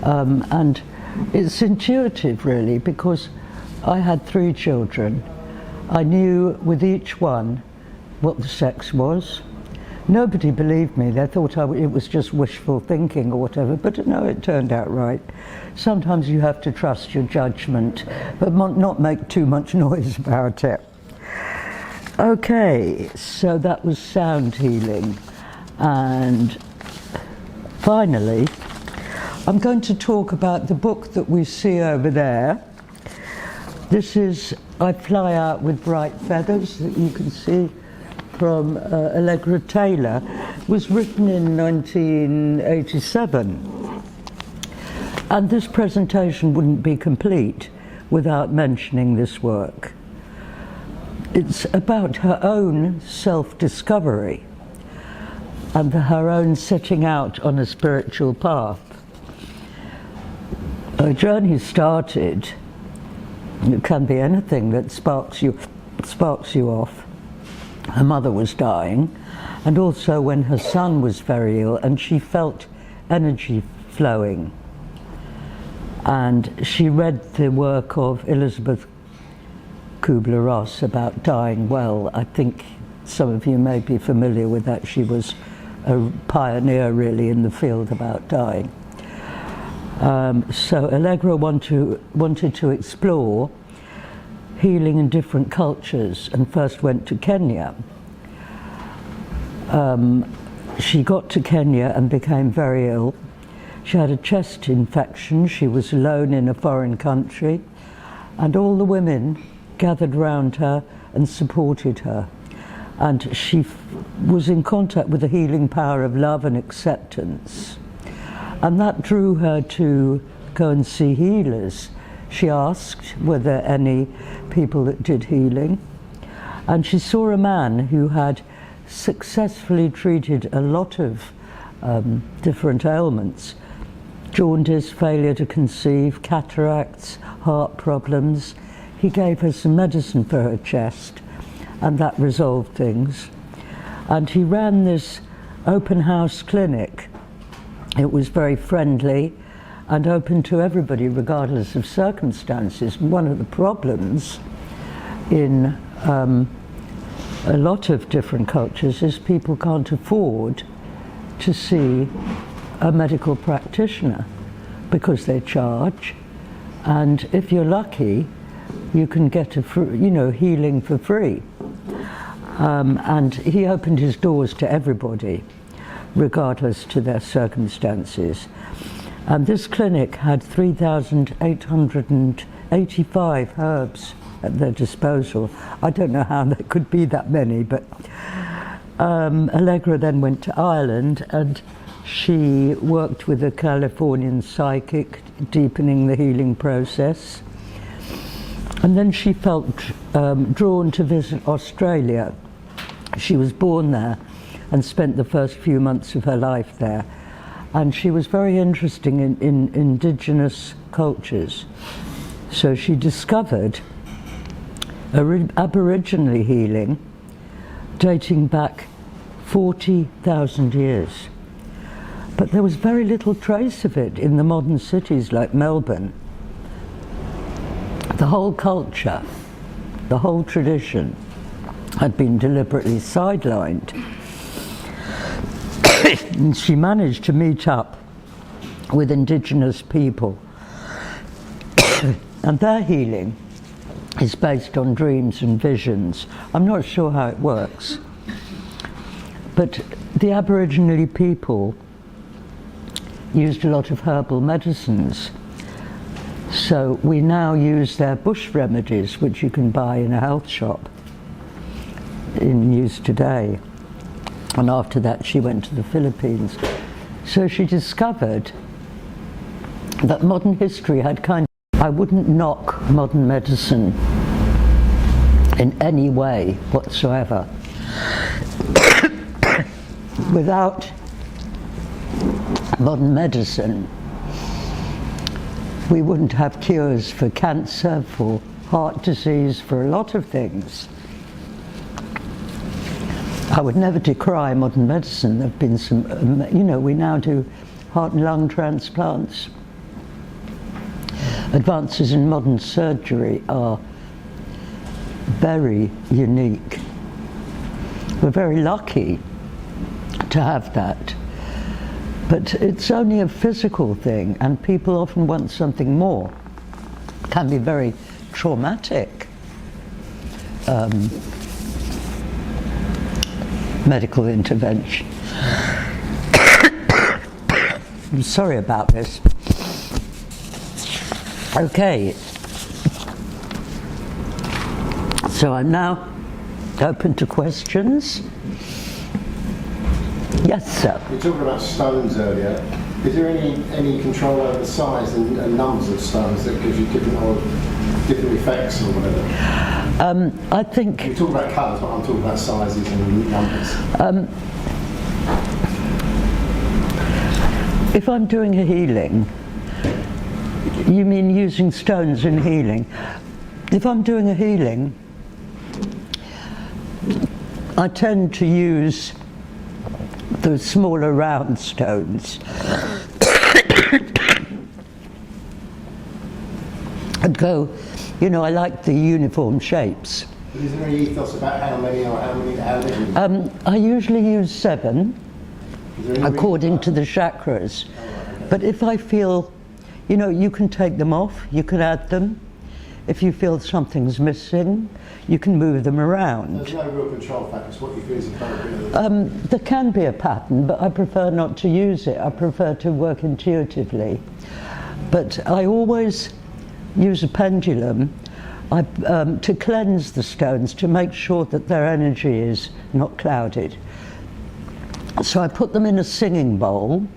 And it's intuitive, really, because I had 3 children. I knew with each one what the sex was. Nobody believed me. They thought it was just wishful thinking or whatever, but no, it turned out right. Sometimes you have to trust your judgment, but not make too much noise about it. Okay, so that was sound healing. And finally, I'm going to talk about the book that we see over there. This is I Fly Out with Bright Feathers, that you can see, from Allegra Taylor. It was written in 1987. And this presentation wouldn't be complete without mentioning this work. It's about her own self-discovery and her own setting out on a spiritual path. Her journey started, it can be anything that sparks you off. Her mother was dying, and also when her son was very ill, and she felt energy flowing. And she read the work of Elizabeth Kubler-Ross about dying well. I think some of you may be familiar with that. She was a pioneer, really, in the field about dying. So Allegra wanted to explore healing in different cultures, and first went to Kenya. She got to Kenya and became very ill. She had a chest infection. She was alone in a foreign country, and all the women gathered round her and supported her. And she was in contact with the healing power of love and acceptance. And that drew her to go and see healers. She asked were there any people that did healing. And she saw a man who had successfully treated a lot of different ailments. Jaundice, failure to conceive, cataracts, heart problems. He gave her some medicine for her chest, and that resolved things. And he ran this open house clinic. It was very friendly and open to everybody regardless of circumstances. One of the problems in a lot of different cultures is people can't afford to see a medical practitioner because they charge, and if you're lucky you can get healing for free. And he opened his doors to everybody, regardless to their circumstances. And this clinic had 3,885 herbs at their disposal. I don't know how there could be that many, but Allegra then went to Ireland, and she worked with a Californian psychic, deepening the healing process. And then she felt drawn to visit Australia. She was born there and spent the first few months of her life there. And she was very interested in indigenous cultures. So she discovered Aboriginal healing dating back 40,000 years. But there was very little trace of it in the modern cities like Melbourne. The whole culture, the whole tradition had been deliberately sidelined. And she managed to meet up with indigenous people. And their healing is based on dreams and visions. I'm not sure how it works. But the Aboriginal people used a lot of herbal medicines. So we now use their bush remedies, which you can buy in a health shop, in use today. And after that she went to the Philippines. So she discovered that modern history had I wouldn't knock modern medicine in any way whatsoever. Without modern medicine, we wouldn't have cures for cancer, for heart disease, for a lot of things. I would never decry modern medicine. There have been some, we now do heart and lung transplants. Advances in modern surgery are very unique. We're very lucky to have that. But it's only a physical thing, and people often want something more. It can be very traumatic. Medical intervention. I'm sorry about this. Okay. So I'm now open to questions. Yes, sir. You were talking about stones earlier. Is there any control over the size and numbers of stones that gives you different effects or whatever? I think... You talk about colours, but I'm talking about sizes and numbers. If I'm doing a healing, you mean using stones in healing? If I'm doing a healing, I tend to use the smaller round stones and go, I like the uniform shapes. But is there any ethos about how many or how many? I usually use 7 according to the chakras. But if I feel, you can take them off, you can add them. If you feel something's missing, you can move them around. There's no real control factor, it's what you feel is appropriate. There can be a pattern, but I prefer not to use it. I prefer to work intuitively. But I always use a pendulum to cleanse the stones, to make sure that their energy is not clouded. So I put them in a singing bowl,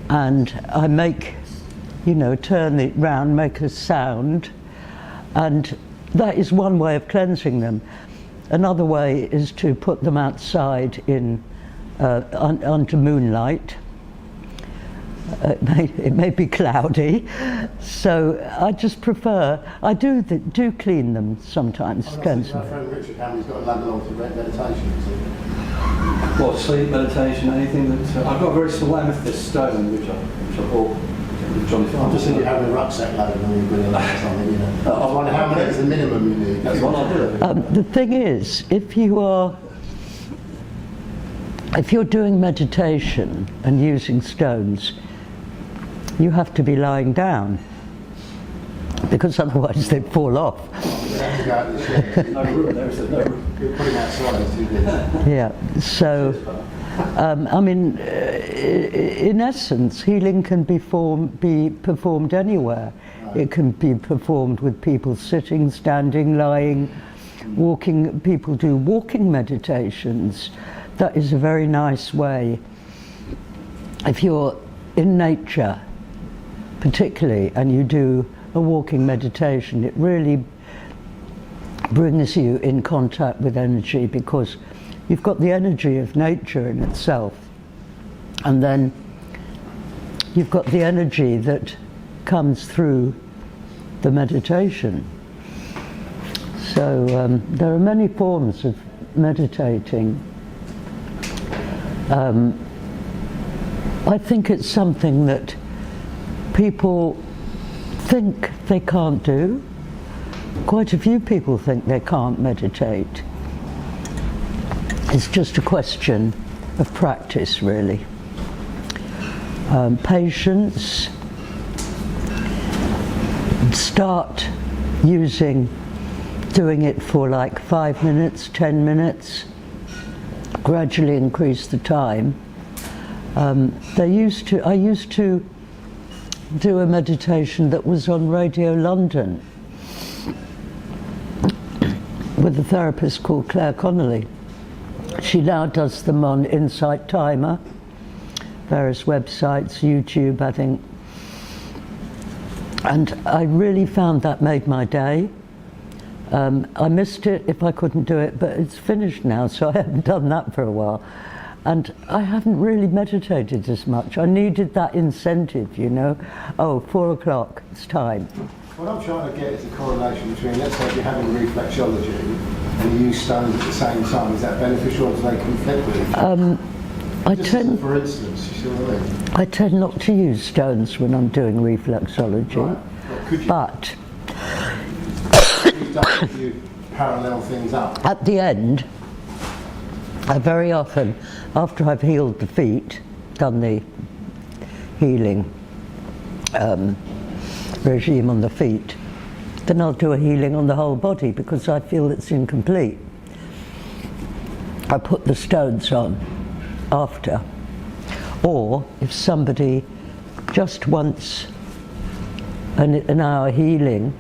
and I make, turn it round, make a sound, and that is one way of cleansing them. Another way is to put them outside under moonlight. It may be cloudy, so I just prefer. I do clean them sometimes. My friend Richard Hammond's got a London for meditation. What, sleep, meditation, anything that... I've got a very small amethyst stone which I bought. I'm just thinking having a rucksack load and then you bring a lot or something, I was wondering how many is the minimum you need. That's what I'll do. The thing is, if you're doing meditation and using stones, you have to be lying down, because otherwise they'd fall off. You have to go out the shed. No room, there is no room. You're putting outside, it's too good. Yeah, so, in essence, healing can be performed anywhere. It can be performed with people sitting, standing, lying, walking. People do walking meditations. That is a very nice way. If you're in nature, particularly, and you do a walking meditation, it really brings you in contact with energy, because you've got the energy of nature in itself, and then you've got the energy that comes through the meditation. So there are many forms of meditating. I think it's something that people think they can't do. Quite a few people think they can't meditate. It's just a question of practice, really. Patience. Start doing it for like 5 minutes, 10 minutes. Gradually increase the time. I used to do a meditation that was on Radio London with a therapist called Claire Connolly. She now does them on Insight Timer, various websites, YouTube, I think. And I really found that made my day. I missed it if I couldn't do it, but it's finished now, so I haven't done that for a while. And I haven't really meditated as much. I needed that incentive, you know. Oh, 4 o'clock, it's time. What I'm trying to get is a correlation between, let's say, if you're having reflexology and you use stones at the same time. Is that beneficial, or do they conflict with each other? For instance, you see what I mean? I tend not to use stones when I'm doing reflexology, Right. Well, could you? but You've done it, you parallel things up. at the end, I very often, after I've healed the feet, done the healing regime on the feet, then I'll do a healing on the whole body because I feel it's incomplete. I put the stones on after. Or if somebody just wants an hour healing,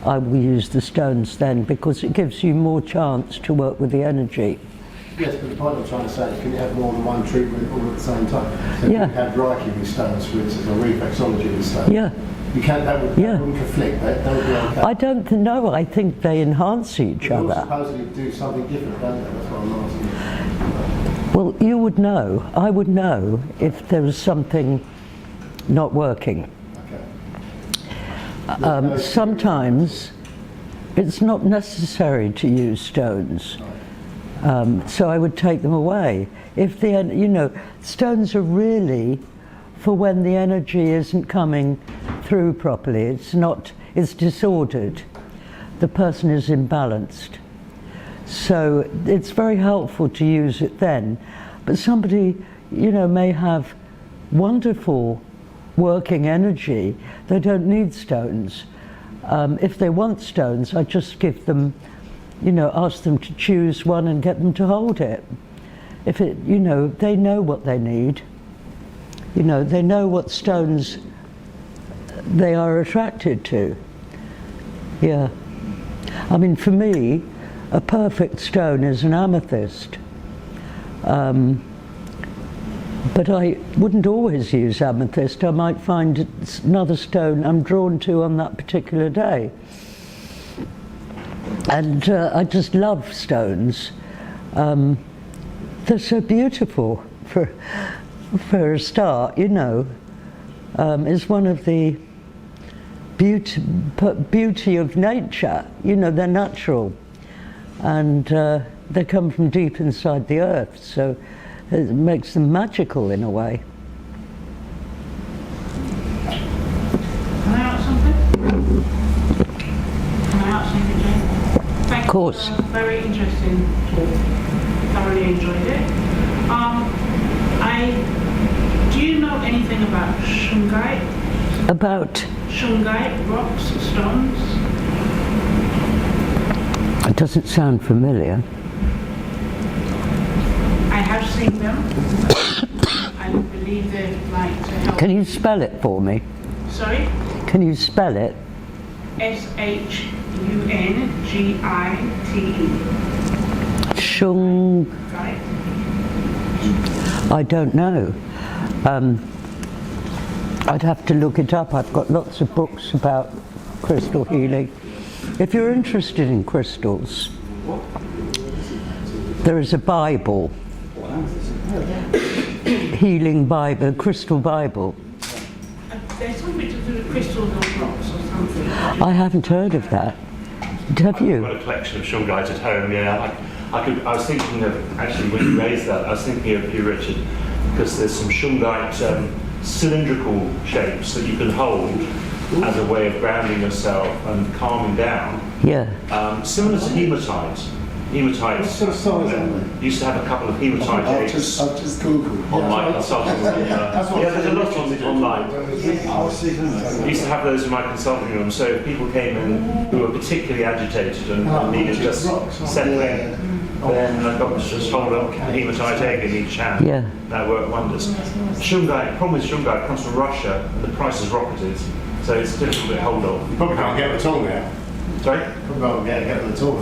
I will use the stones then, because it gives you more chance to work with the energy. Yes, but the point I'm trying to say is, can you have more than one treatment all at the same time? So Yeah. if you have Reiki with stones, for instance, or reflexology with stones, Yeah. you can't, that wouldn't conflict, that would be okay. I don't know, I think they enhance each They all other. supposedly do something different, don't they? That's what I'm asking. Well, you would know, I would know if there was something not working. Okay. Sometimes it's not necessary to use stones, so I would take them away. If stones are really for when the energy isn't coming through properly. It's disordered. The person is imbalanced. So it's very helpful to use it then. But somebody, may have wonderful working energy. They don't need stones. If they want stones, I just give them, ask them to choose one and get them to hold it. If they know what they need. They know what stones they are attracted to. Yeah. I mean, for me, a perfect stone is an amethyst. But I wouldn't always use amethyst. I might find another stone I'm drawn to on that particular day. And I just love stones. They're so beautiful for a start, It's one of the beauty of nature. They're natural. And they come from deep inside the earth, so it makes them magical in a way. Can I ask something? Jane? Thank Of course. you. Very interesting talk. Thoroughly enjoyed it. Do you know anything about shungite? About? Shungite, rocks, stones? It doesn't sound familiar. I have seen them. I believe they like to help. Can you spell it for me? Sorry? Can you spell it? Shungite. Shung... I don't know. I'd have to look it up. I've got lots of books about crystal healing. If you're interested in crystals, there is a Bible, Healing Bible, Crystal Bible. There's something to do with crystals or rocks or something. I haven't heard of that. Have I've you? got a collection of shungite at home, yeah. I was thinking of, actually when you raised that, I was thinking of you, Richard, because there's some shungite cylindrical shapes that you can hold as a way of grounding yourself and calming down. Yeah. Similar to hematite. Hematite. What sort of size are they? Used to have a couple of hematite I've eggs just Googled. on my consulting room. That's what Yeah, there's a lot online. I was thinking I used to have those in my consulting room, so if people came in who were particularly agitated and needed just settling, Then I've got to just hold up a hematite egg in each hand. Yeah. That worked wonders. Shungite, the problem with Shungite, it comes from Russia, and the price has rocketed, so it's difficult to get hold of. You probably can't get them at all now. Sorry? Probably can't get them at all.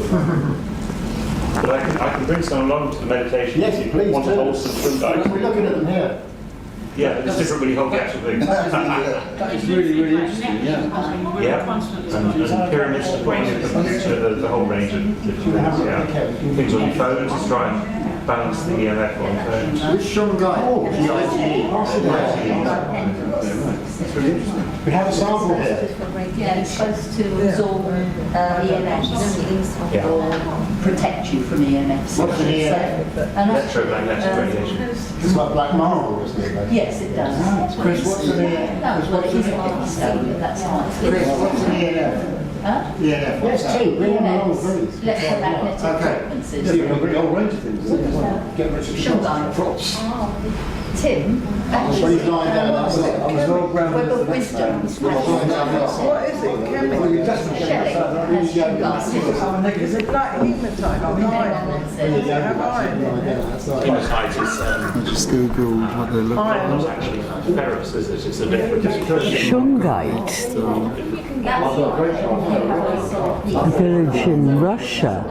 But I can bring some along to the meditation. Yes, if you please want do. to hold some Shungite. We're looking at them here. Yeah, it's different when you hold the actual thing. That is really, really interesting, yeah. Yeah, and pyramids to put into the whole range of different things. Yeah. Things on your phones to try and balance the EMF on phones. Which Shungite? That's really interesting. We have a sample here. Yeah, it's supposed to absorb EMFs or protect you from EMFs. What's an EMF? Electromagnetic radiation. It's like black marble, isn't it? Yes, it does. Chris, what's an EMF? No, well, it is a kidney stone, but that's how it's Chris, what's an EMF? Huh? EMF. Yes, two. Bring them along, EMFs, please. electromagnetic Okay. frequencies. Yeah, we can bring a whole range of things. Get rid of Shungite. props. Tim, When actually, he's lying down outside. I was well grounded Web as the of next Wisdom man. is practising. What is it? Chemical? Shelley has Shungite. Is it like hematite or iron? Does it have iron? Hematite is Just googled what they look like. not actually ferrous, is it? It's a different. Shungite, a village in Russia.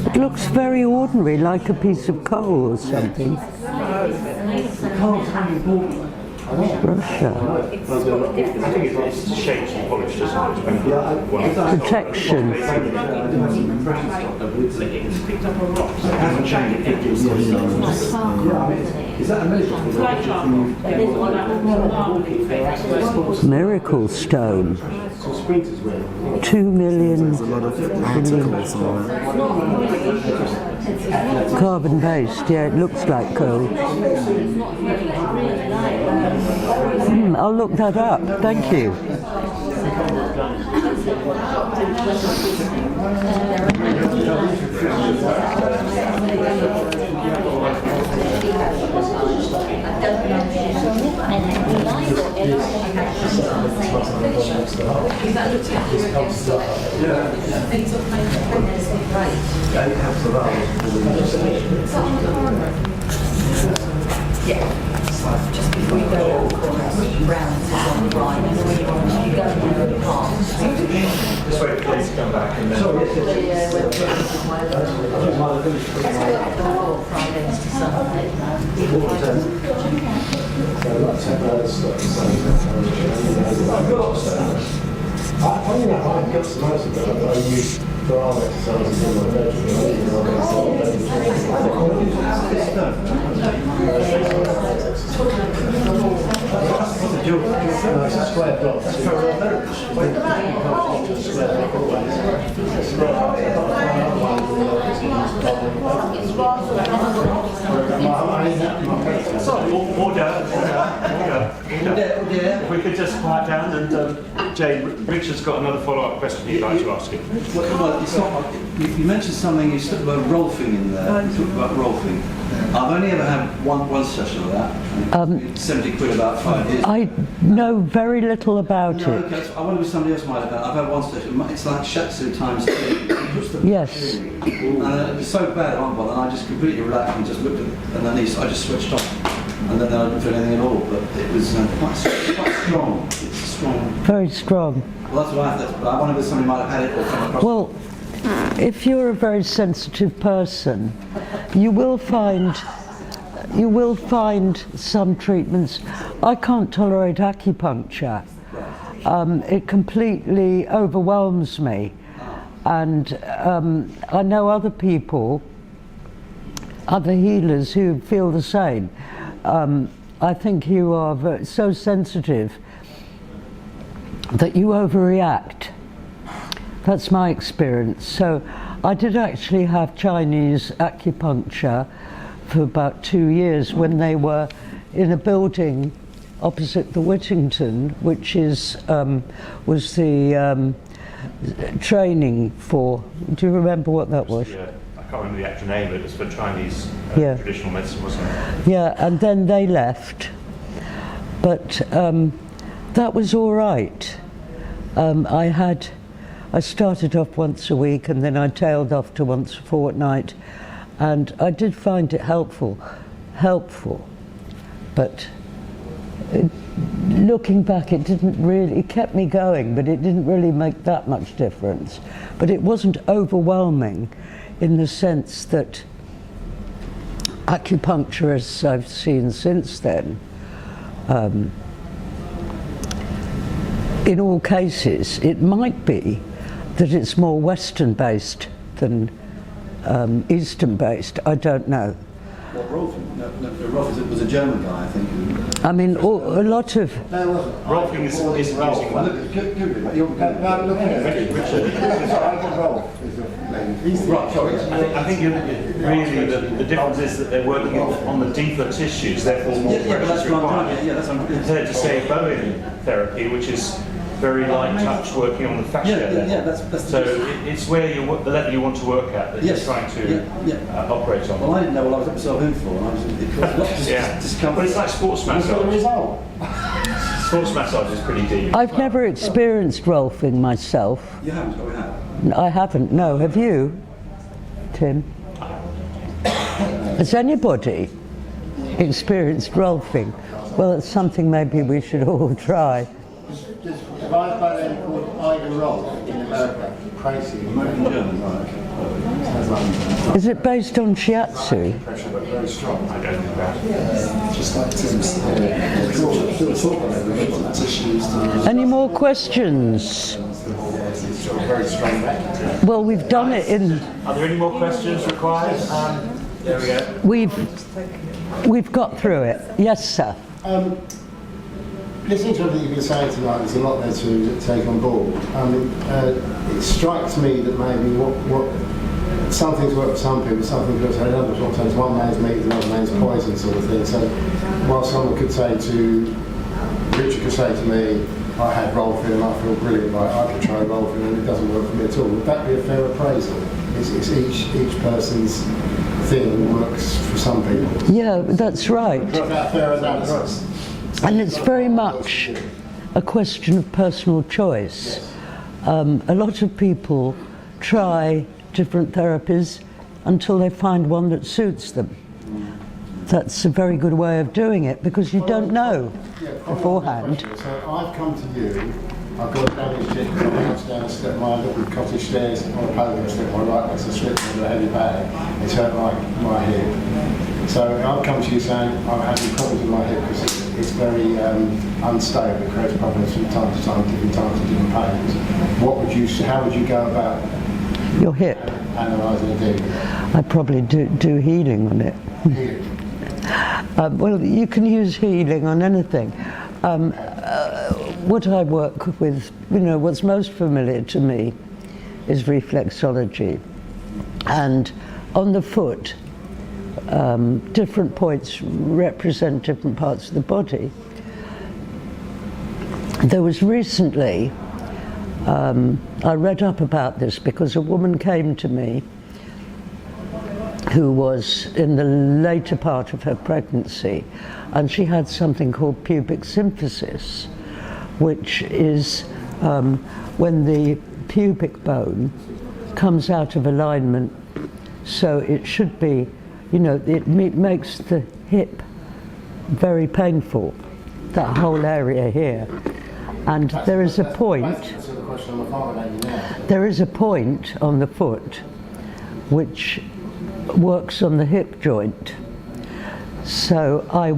It looks very ordinary, like a piece of coal or something. Russia. I think it's shaped and polished, isn't it? Protection. Is that a medical Miracle stone. 2 million There's a lot of articles on it. carbon based. Yeah, it looks like gold. I'll look that up. Thank you. Just before you go round to the right, and then when you go into the park. Just wait for these to come back and then. Fridays to Sunday. I got some most of it. I use for arm exercises in my it's a square block. Order. If we could just quiet down and Jay, Richard's got another follow-up question he'd like to ask you. Well, it's not, you mentioned something, you talked about rolfing in there. You talked about rolfing. I've only ever had one session of that. 70 quid about 5 years. I know very little about No, it. okay, I wonder if somebody else might have done it. I've had one session. It's like shiatsu times 2. Yes. And it was so bad at one point, and I just completely relaxed and just looked at underneath. I just switched off, and then I didn't feel anything at all. But it was quite strong. It's strong. Very strong. Well, that's what I thought. But I wonder if somebody might have had it or come across. Well, if you're a very sensitive person, you will find some treatments. I can't tolerate acupuncture. It completely overwhelms me. And I know other people, other healers who feel the same. I think you are so sensitive that you overreact. That's my experience. So I did actually have Chinese acupuncture for about 2 years when they were in a building opposite the Whittington, which is was the training for. Do you remember what that was? Yeah, I can't remember the actual name, but it was for Chinese Yeah. traditional medicine, wasn't it? Yeah, and then they left. But that was all right. I had I started off once a week and then I tailed off to once a fortnight, and I did find it helpful, but looking back, it kept me going, but it didn't really make that much difference. But it wasn't overwhelming in the sense that acupuncturists I've seen since then, in all cases, it might be that it's more Western based than Eastern based. I don't know. Well, Rolf was a German guy, I think. I mean, a lot of... No, it wasn't. Rolfing isn't using one. I think really the difference is that they're working on the deeper tissues, therefore more pressure is required. Compared to, say, Bowen therapy, which is very light touch, working on the fascia level. So it's where the level you want to work at that you're trying to operate on. Well, I didn't know what I was up myself in for, and I was But it's like sports massage. Sports massage is pretty deep. I've never experienced Rolfing myself. You haven't? Oh, we have. I haven't, no. Have you, Tim? Has anybody experienced Rolfing? Well, it's something maybe we should all try. If I find any called Ida Rolf in America, crazy. American German, right? Is it based on shiatsu? Pressure, but very strong. I don't think that. Just like tissues. Any more questions? Very strong back. Well, we've done it in... Are there any more questions required? There we go. We've got through it. Yes, sir. Listening to everything you've been saying tonight, there's a lot there to take on board. It strikes me that maybe what some things work for some people, some things work for others. Sometimes one man's meat is another man's poison, sort of thing. So, while someone could say Richard could say to me, I had Rolfing and I feel brilliant, but I could try Rolfing and it doesn't work for me at all. Would that be a fair appraisal? It's each person's thing works for some people. Yeah, that's right. Is that fair analysis? And it's very much a question of personal choice. A lot of people try different therapies until they find one that suits them. That's a very good way of doing it, because you don't know beforehand. So I've come to you, I've got a damaged hip, I bounce down a step, my little cottage stairs on a podium step, my right leg's a slip under a heavy bag, it's hurt my hip. So I've come to you saying I'm having problems with my hip because it's very unstable, it creates problems from time to time, different times and different pains. How would you go about Your hip? analysing a demon? I'd probably do healing on it. Well, you can use healing on anything. What I work with, what's most familiar to me is reflexology. And on the foot, different points represent different parts of the body. There was recently, I read up about this because a woman came to me who was in the later part of her pregnancy, and she had something called pubic symphysis, which is when the pubic bone comes out of alignment, so it should be, it makes the hip very painful, that whole area here. And there is a point on the foot which works on the hip joint. So I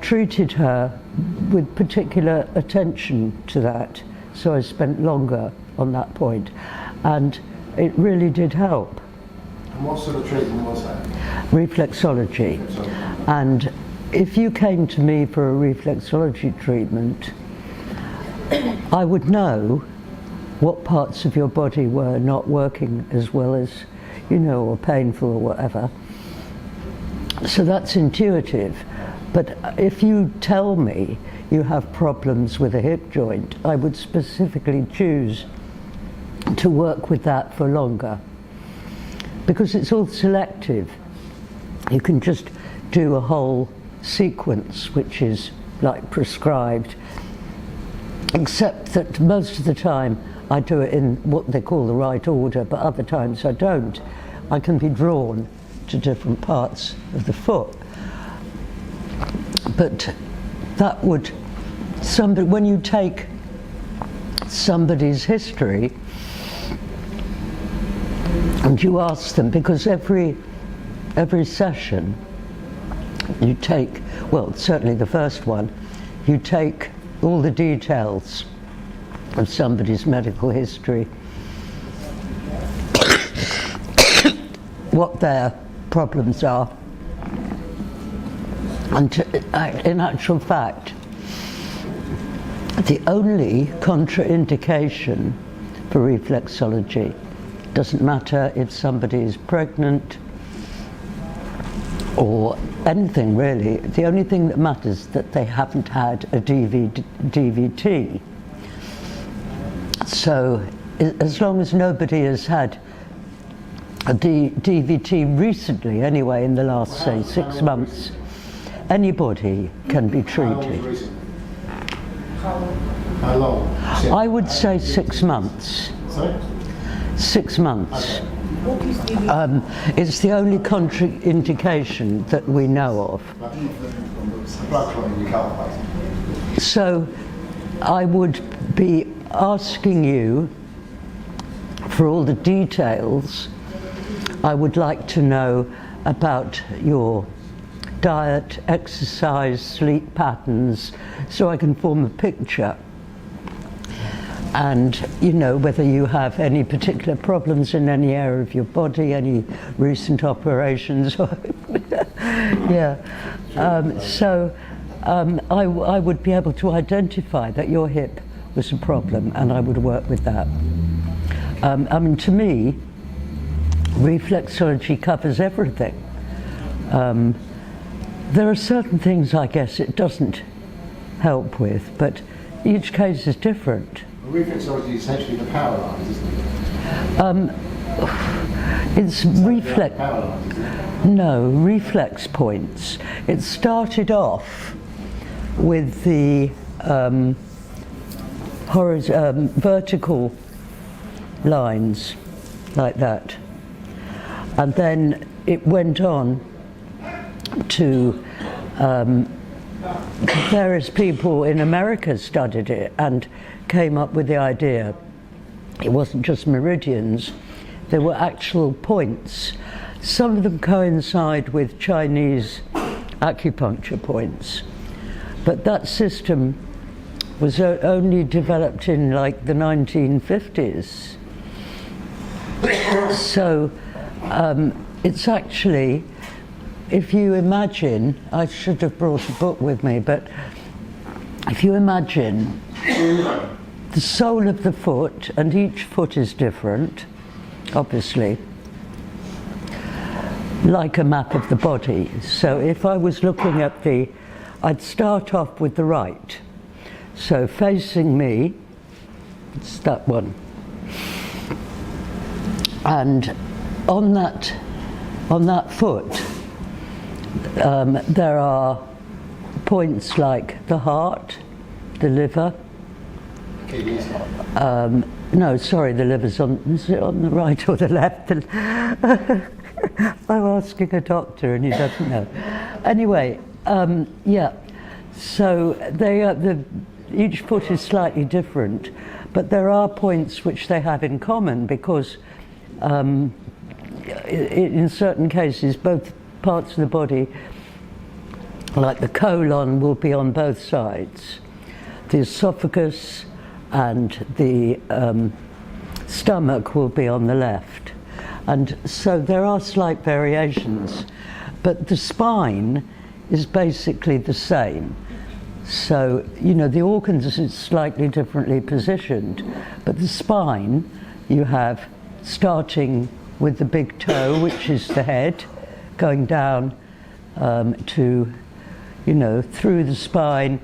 treated her with particular attention to that, so I spent longer on that point, and it really did help. And what sort of treatment was that? Reflexology. And if you came to me for a reflexology treatment, I would know what parts of your body were not working as well as, or painful or whatever. So that's intuitive. But if you tell me you have problems with a hip joint, I would specifically choose to work with that for longer, because it's all selective. You can just do a whole sequence which is like prescribed, except that most of the time I do it in what they call the right order, but other times I don't. I can be drawn to different parts of the foot. But that would, when you take somebody's history and you ask them, because every session you take, well, certainly the first one, you take all the details of somebody's medical history, what their problems are, and in actual fact, the only contraindication for reflexology, doesn't matter if somebody is pregnant or anything really, the only thing that matters is that they haven't had a DVT. So as long as nobody has had a DVT recently, anyway, in the last, say, 6 months, anybody can be treated. How long? I would say 6 months. Sorry? 6 months. It's the only contraindication that we know of. Blood clotting you can't. So I would be asking you for all the details. I would like to know about your diet, exercise, sleep patterns, so I can form a picture. And, you know, whether you have any particular problems in any area of your body, any recent operations. Yeah. I would be able to identify that your hip was a problem, and I would work with that. I mean, to me, reflexology covers everything. There are certain things, I guess, it doesn't help with, but each case is different. Reflexology is essentially the power lines, isn't it? It's reflex. Power lines, isn't it? No, reflex points. It started off with the vertical lines like that, and then it went on to various people in America studied it and came up with the idea it wasn't just meridians, there were actual points. Some of them coincide with Chinese acupuncture points, but that system was only developed in like the 1950s. So it's actually, if you imagine, I should have brought a book with me, but if you imagine the sole of the foot, and each foot is different, obviously, like a map of the body. So if I was looking at I'd start off with the right. So facing me, it's that one. And on that foot, there are points like the heart, the liver. Kidneys. No, sorry, the liver's is it on the right or the left? I'm asking a doctor and he doesn't know. Anyway, yeah, so each foot is slightly different, but there are points which they have in common because in certain cases, both parts of the body, like the colon, will be on both sides. The esophagus and the stomach will be on the left. And so there are slight variations, but the spine is basically the same. So, you know, the organs is slightly differently positioned, but the spine, you have starting with the big toe, which is the head, going down to, you know, through the spine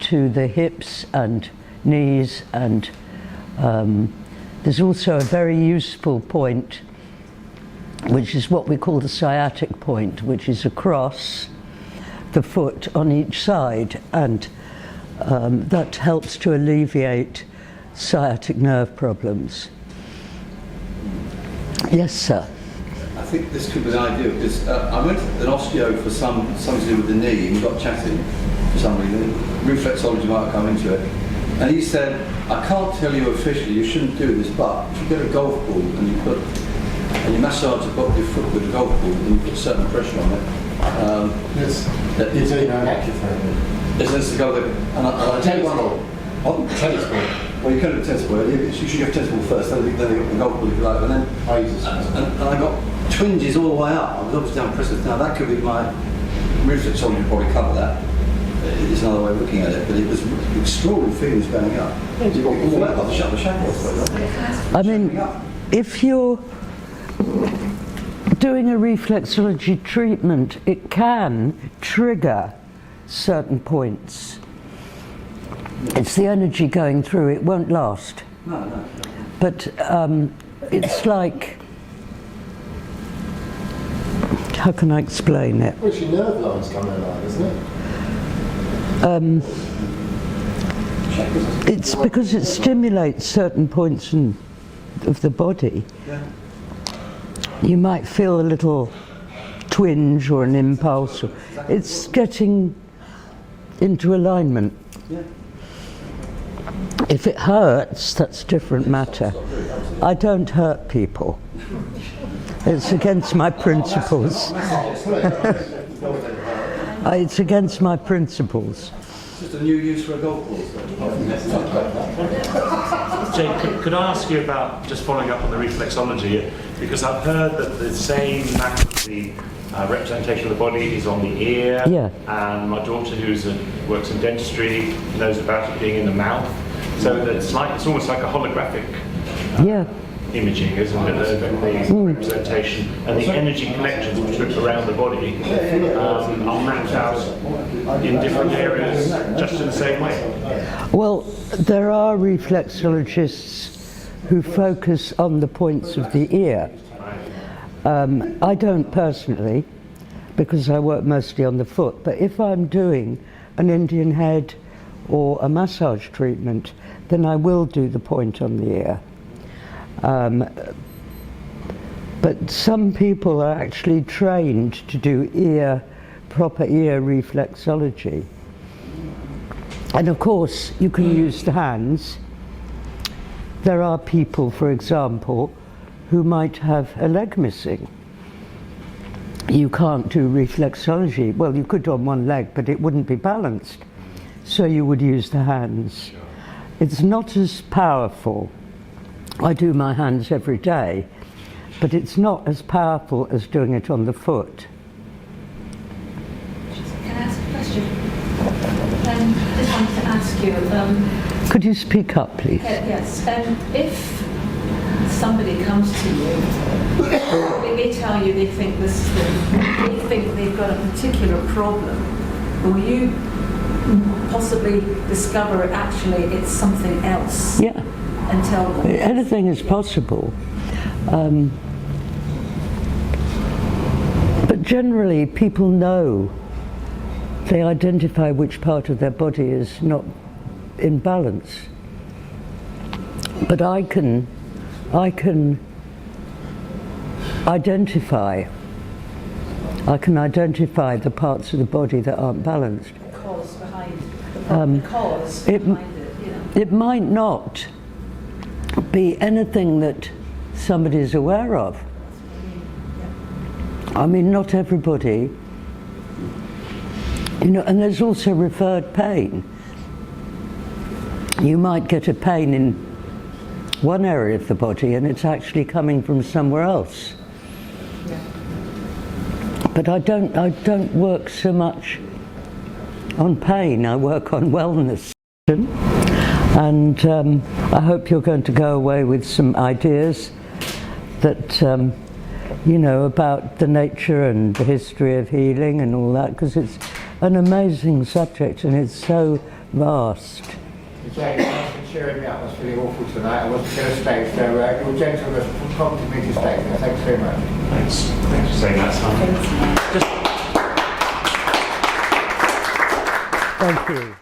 to the hips and knees, and there's also a very useful point, which is what we call the sciatic point, which is across the foot on each side, and that helps to alleviate sciatic nerve problems. Yes, sir. I think this could be an idea because I went to an osteo for something to do with the knee, and we got chatting for some reason. Reflexology might have come into it, and he said, "I can't tell you officially, you shouldn't do this, but if you get a golf ball and you massage the bottom of your foot with a golf ball and you put certain pressure on it, It's an acutherapy. it's to go there." And I tell you one. Tennis ball. Well, you can have a tennis ball. You should have a tennis ball first, then you got the golf ball if you like, and then I use it. and I got twinges all the way up. I was obviously down pressures. Now that could be my reflexology would probably cover that. It's another way of looking at it, but it was extraordinary feelings going up. You got all the way up to shut the shackles. I mean, if you're doing a reflexology treatment, it can trigger certain points. It's the energy going through, it won't last. No. But it's like, how can I explain it? Well, your nerve lines come alive, isn't it? It's because it stimulates certain points of the body. Yeah. You might feel a little twinge or an impulse. It's getting into alignment. Yeah. If it hurts, that's a different matter. I don't hurt people. It's against my principles. It's against my principles. It's just a new use for a golf ball. Jane, could I ask you about, just following up on the reflexology, because I've heard that the same faculty representation of the body is on the ear, Yeah. and my daughter works in dentistry knows about it being in the mouth, so that it's almost like a holographic Yeah. imaging, isn't it, the representation, and the energy connections which are around the body are mapped out in different areas just in the same way. Well, there are reflexologists who focus on the points of the ear. I don't personally, because I work mostly on the foot, but if I'm doing an Indian head or a massage treatment, then I will do the point on the ear. But some people are actually trained to do proper ear reflexology. And of course, you can use the hands. There are people, for example, who might have a leg missing. You can't do reflexology. Well, you could on one leg, but it wouldn't be balanced. So you would use the hands. It's not as powerful. I do my hands every day, but it's not as powerful as doing it on the foot. Can I ask a question? Just wanted to ask you. Could you speak up, please? Yes. If somebody comes to you, they tell you they think they've got a particular problem, will you possibly discover actually it's something else? Yeah. And tell them. Anything is possible. But generally, people know, they identify which part of their body is not in balance. But I can identify the parts of the body that aren't balanced. The cause behind the cause behind it, you know. It might not be anything that somebody's aware of. I mean, not everybody, and there's also referred pain. You might get a pain in one area of the body and it's actually coming from somewhere else. But I don't work so much on pain, I work on wellness. And I hope you're going to go away with some ideas that, about the nature and the history of healing and all that, because it's an amazing subject and it's so vast. Jane, thanks for cheering me up. I was feeling awful tonight. I wasn't going to stay, so your gentleness prompted me to stay there. Thanks very much. Thanks for saying that, Simon. Thank you.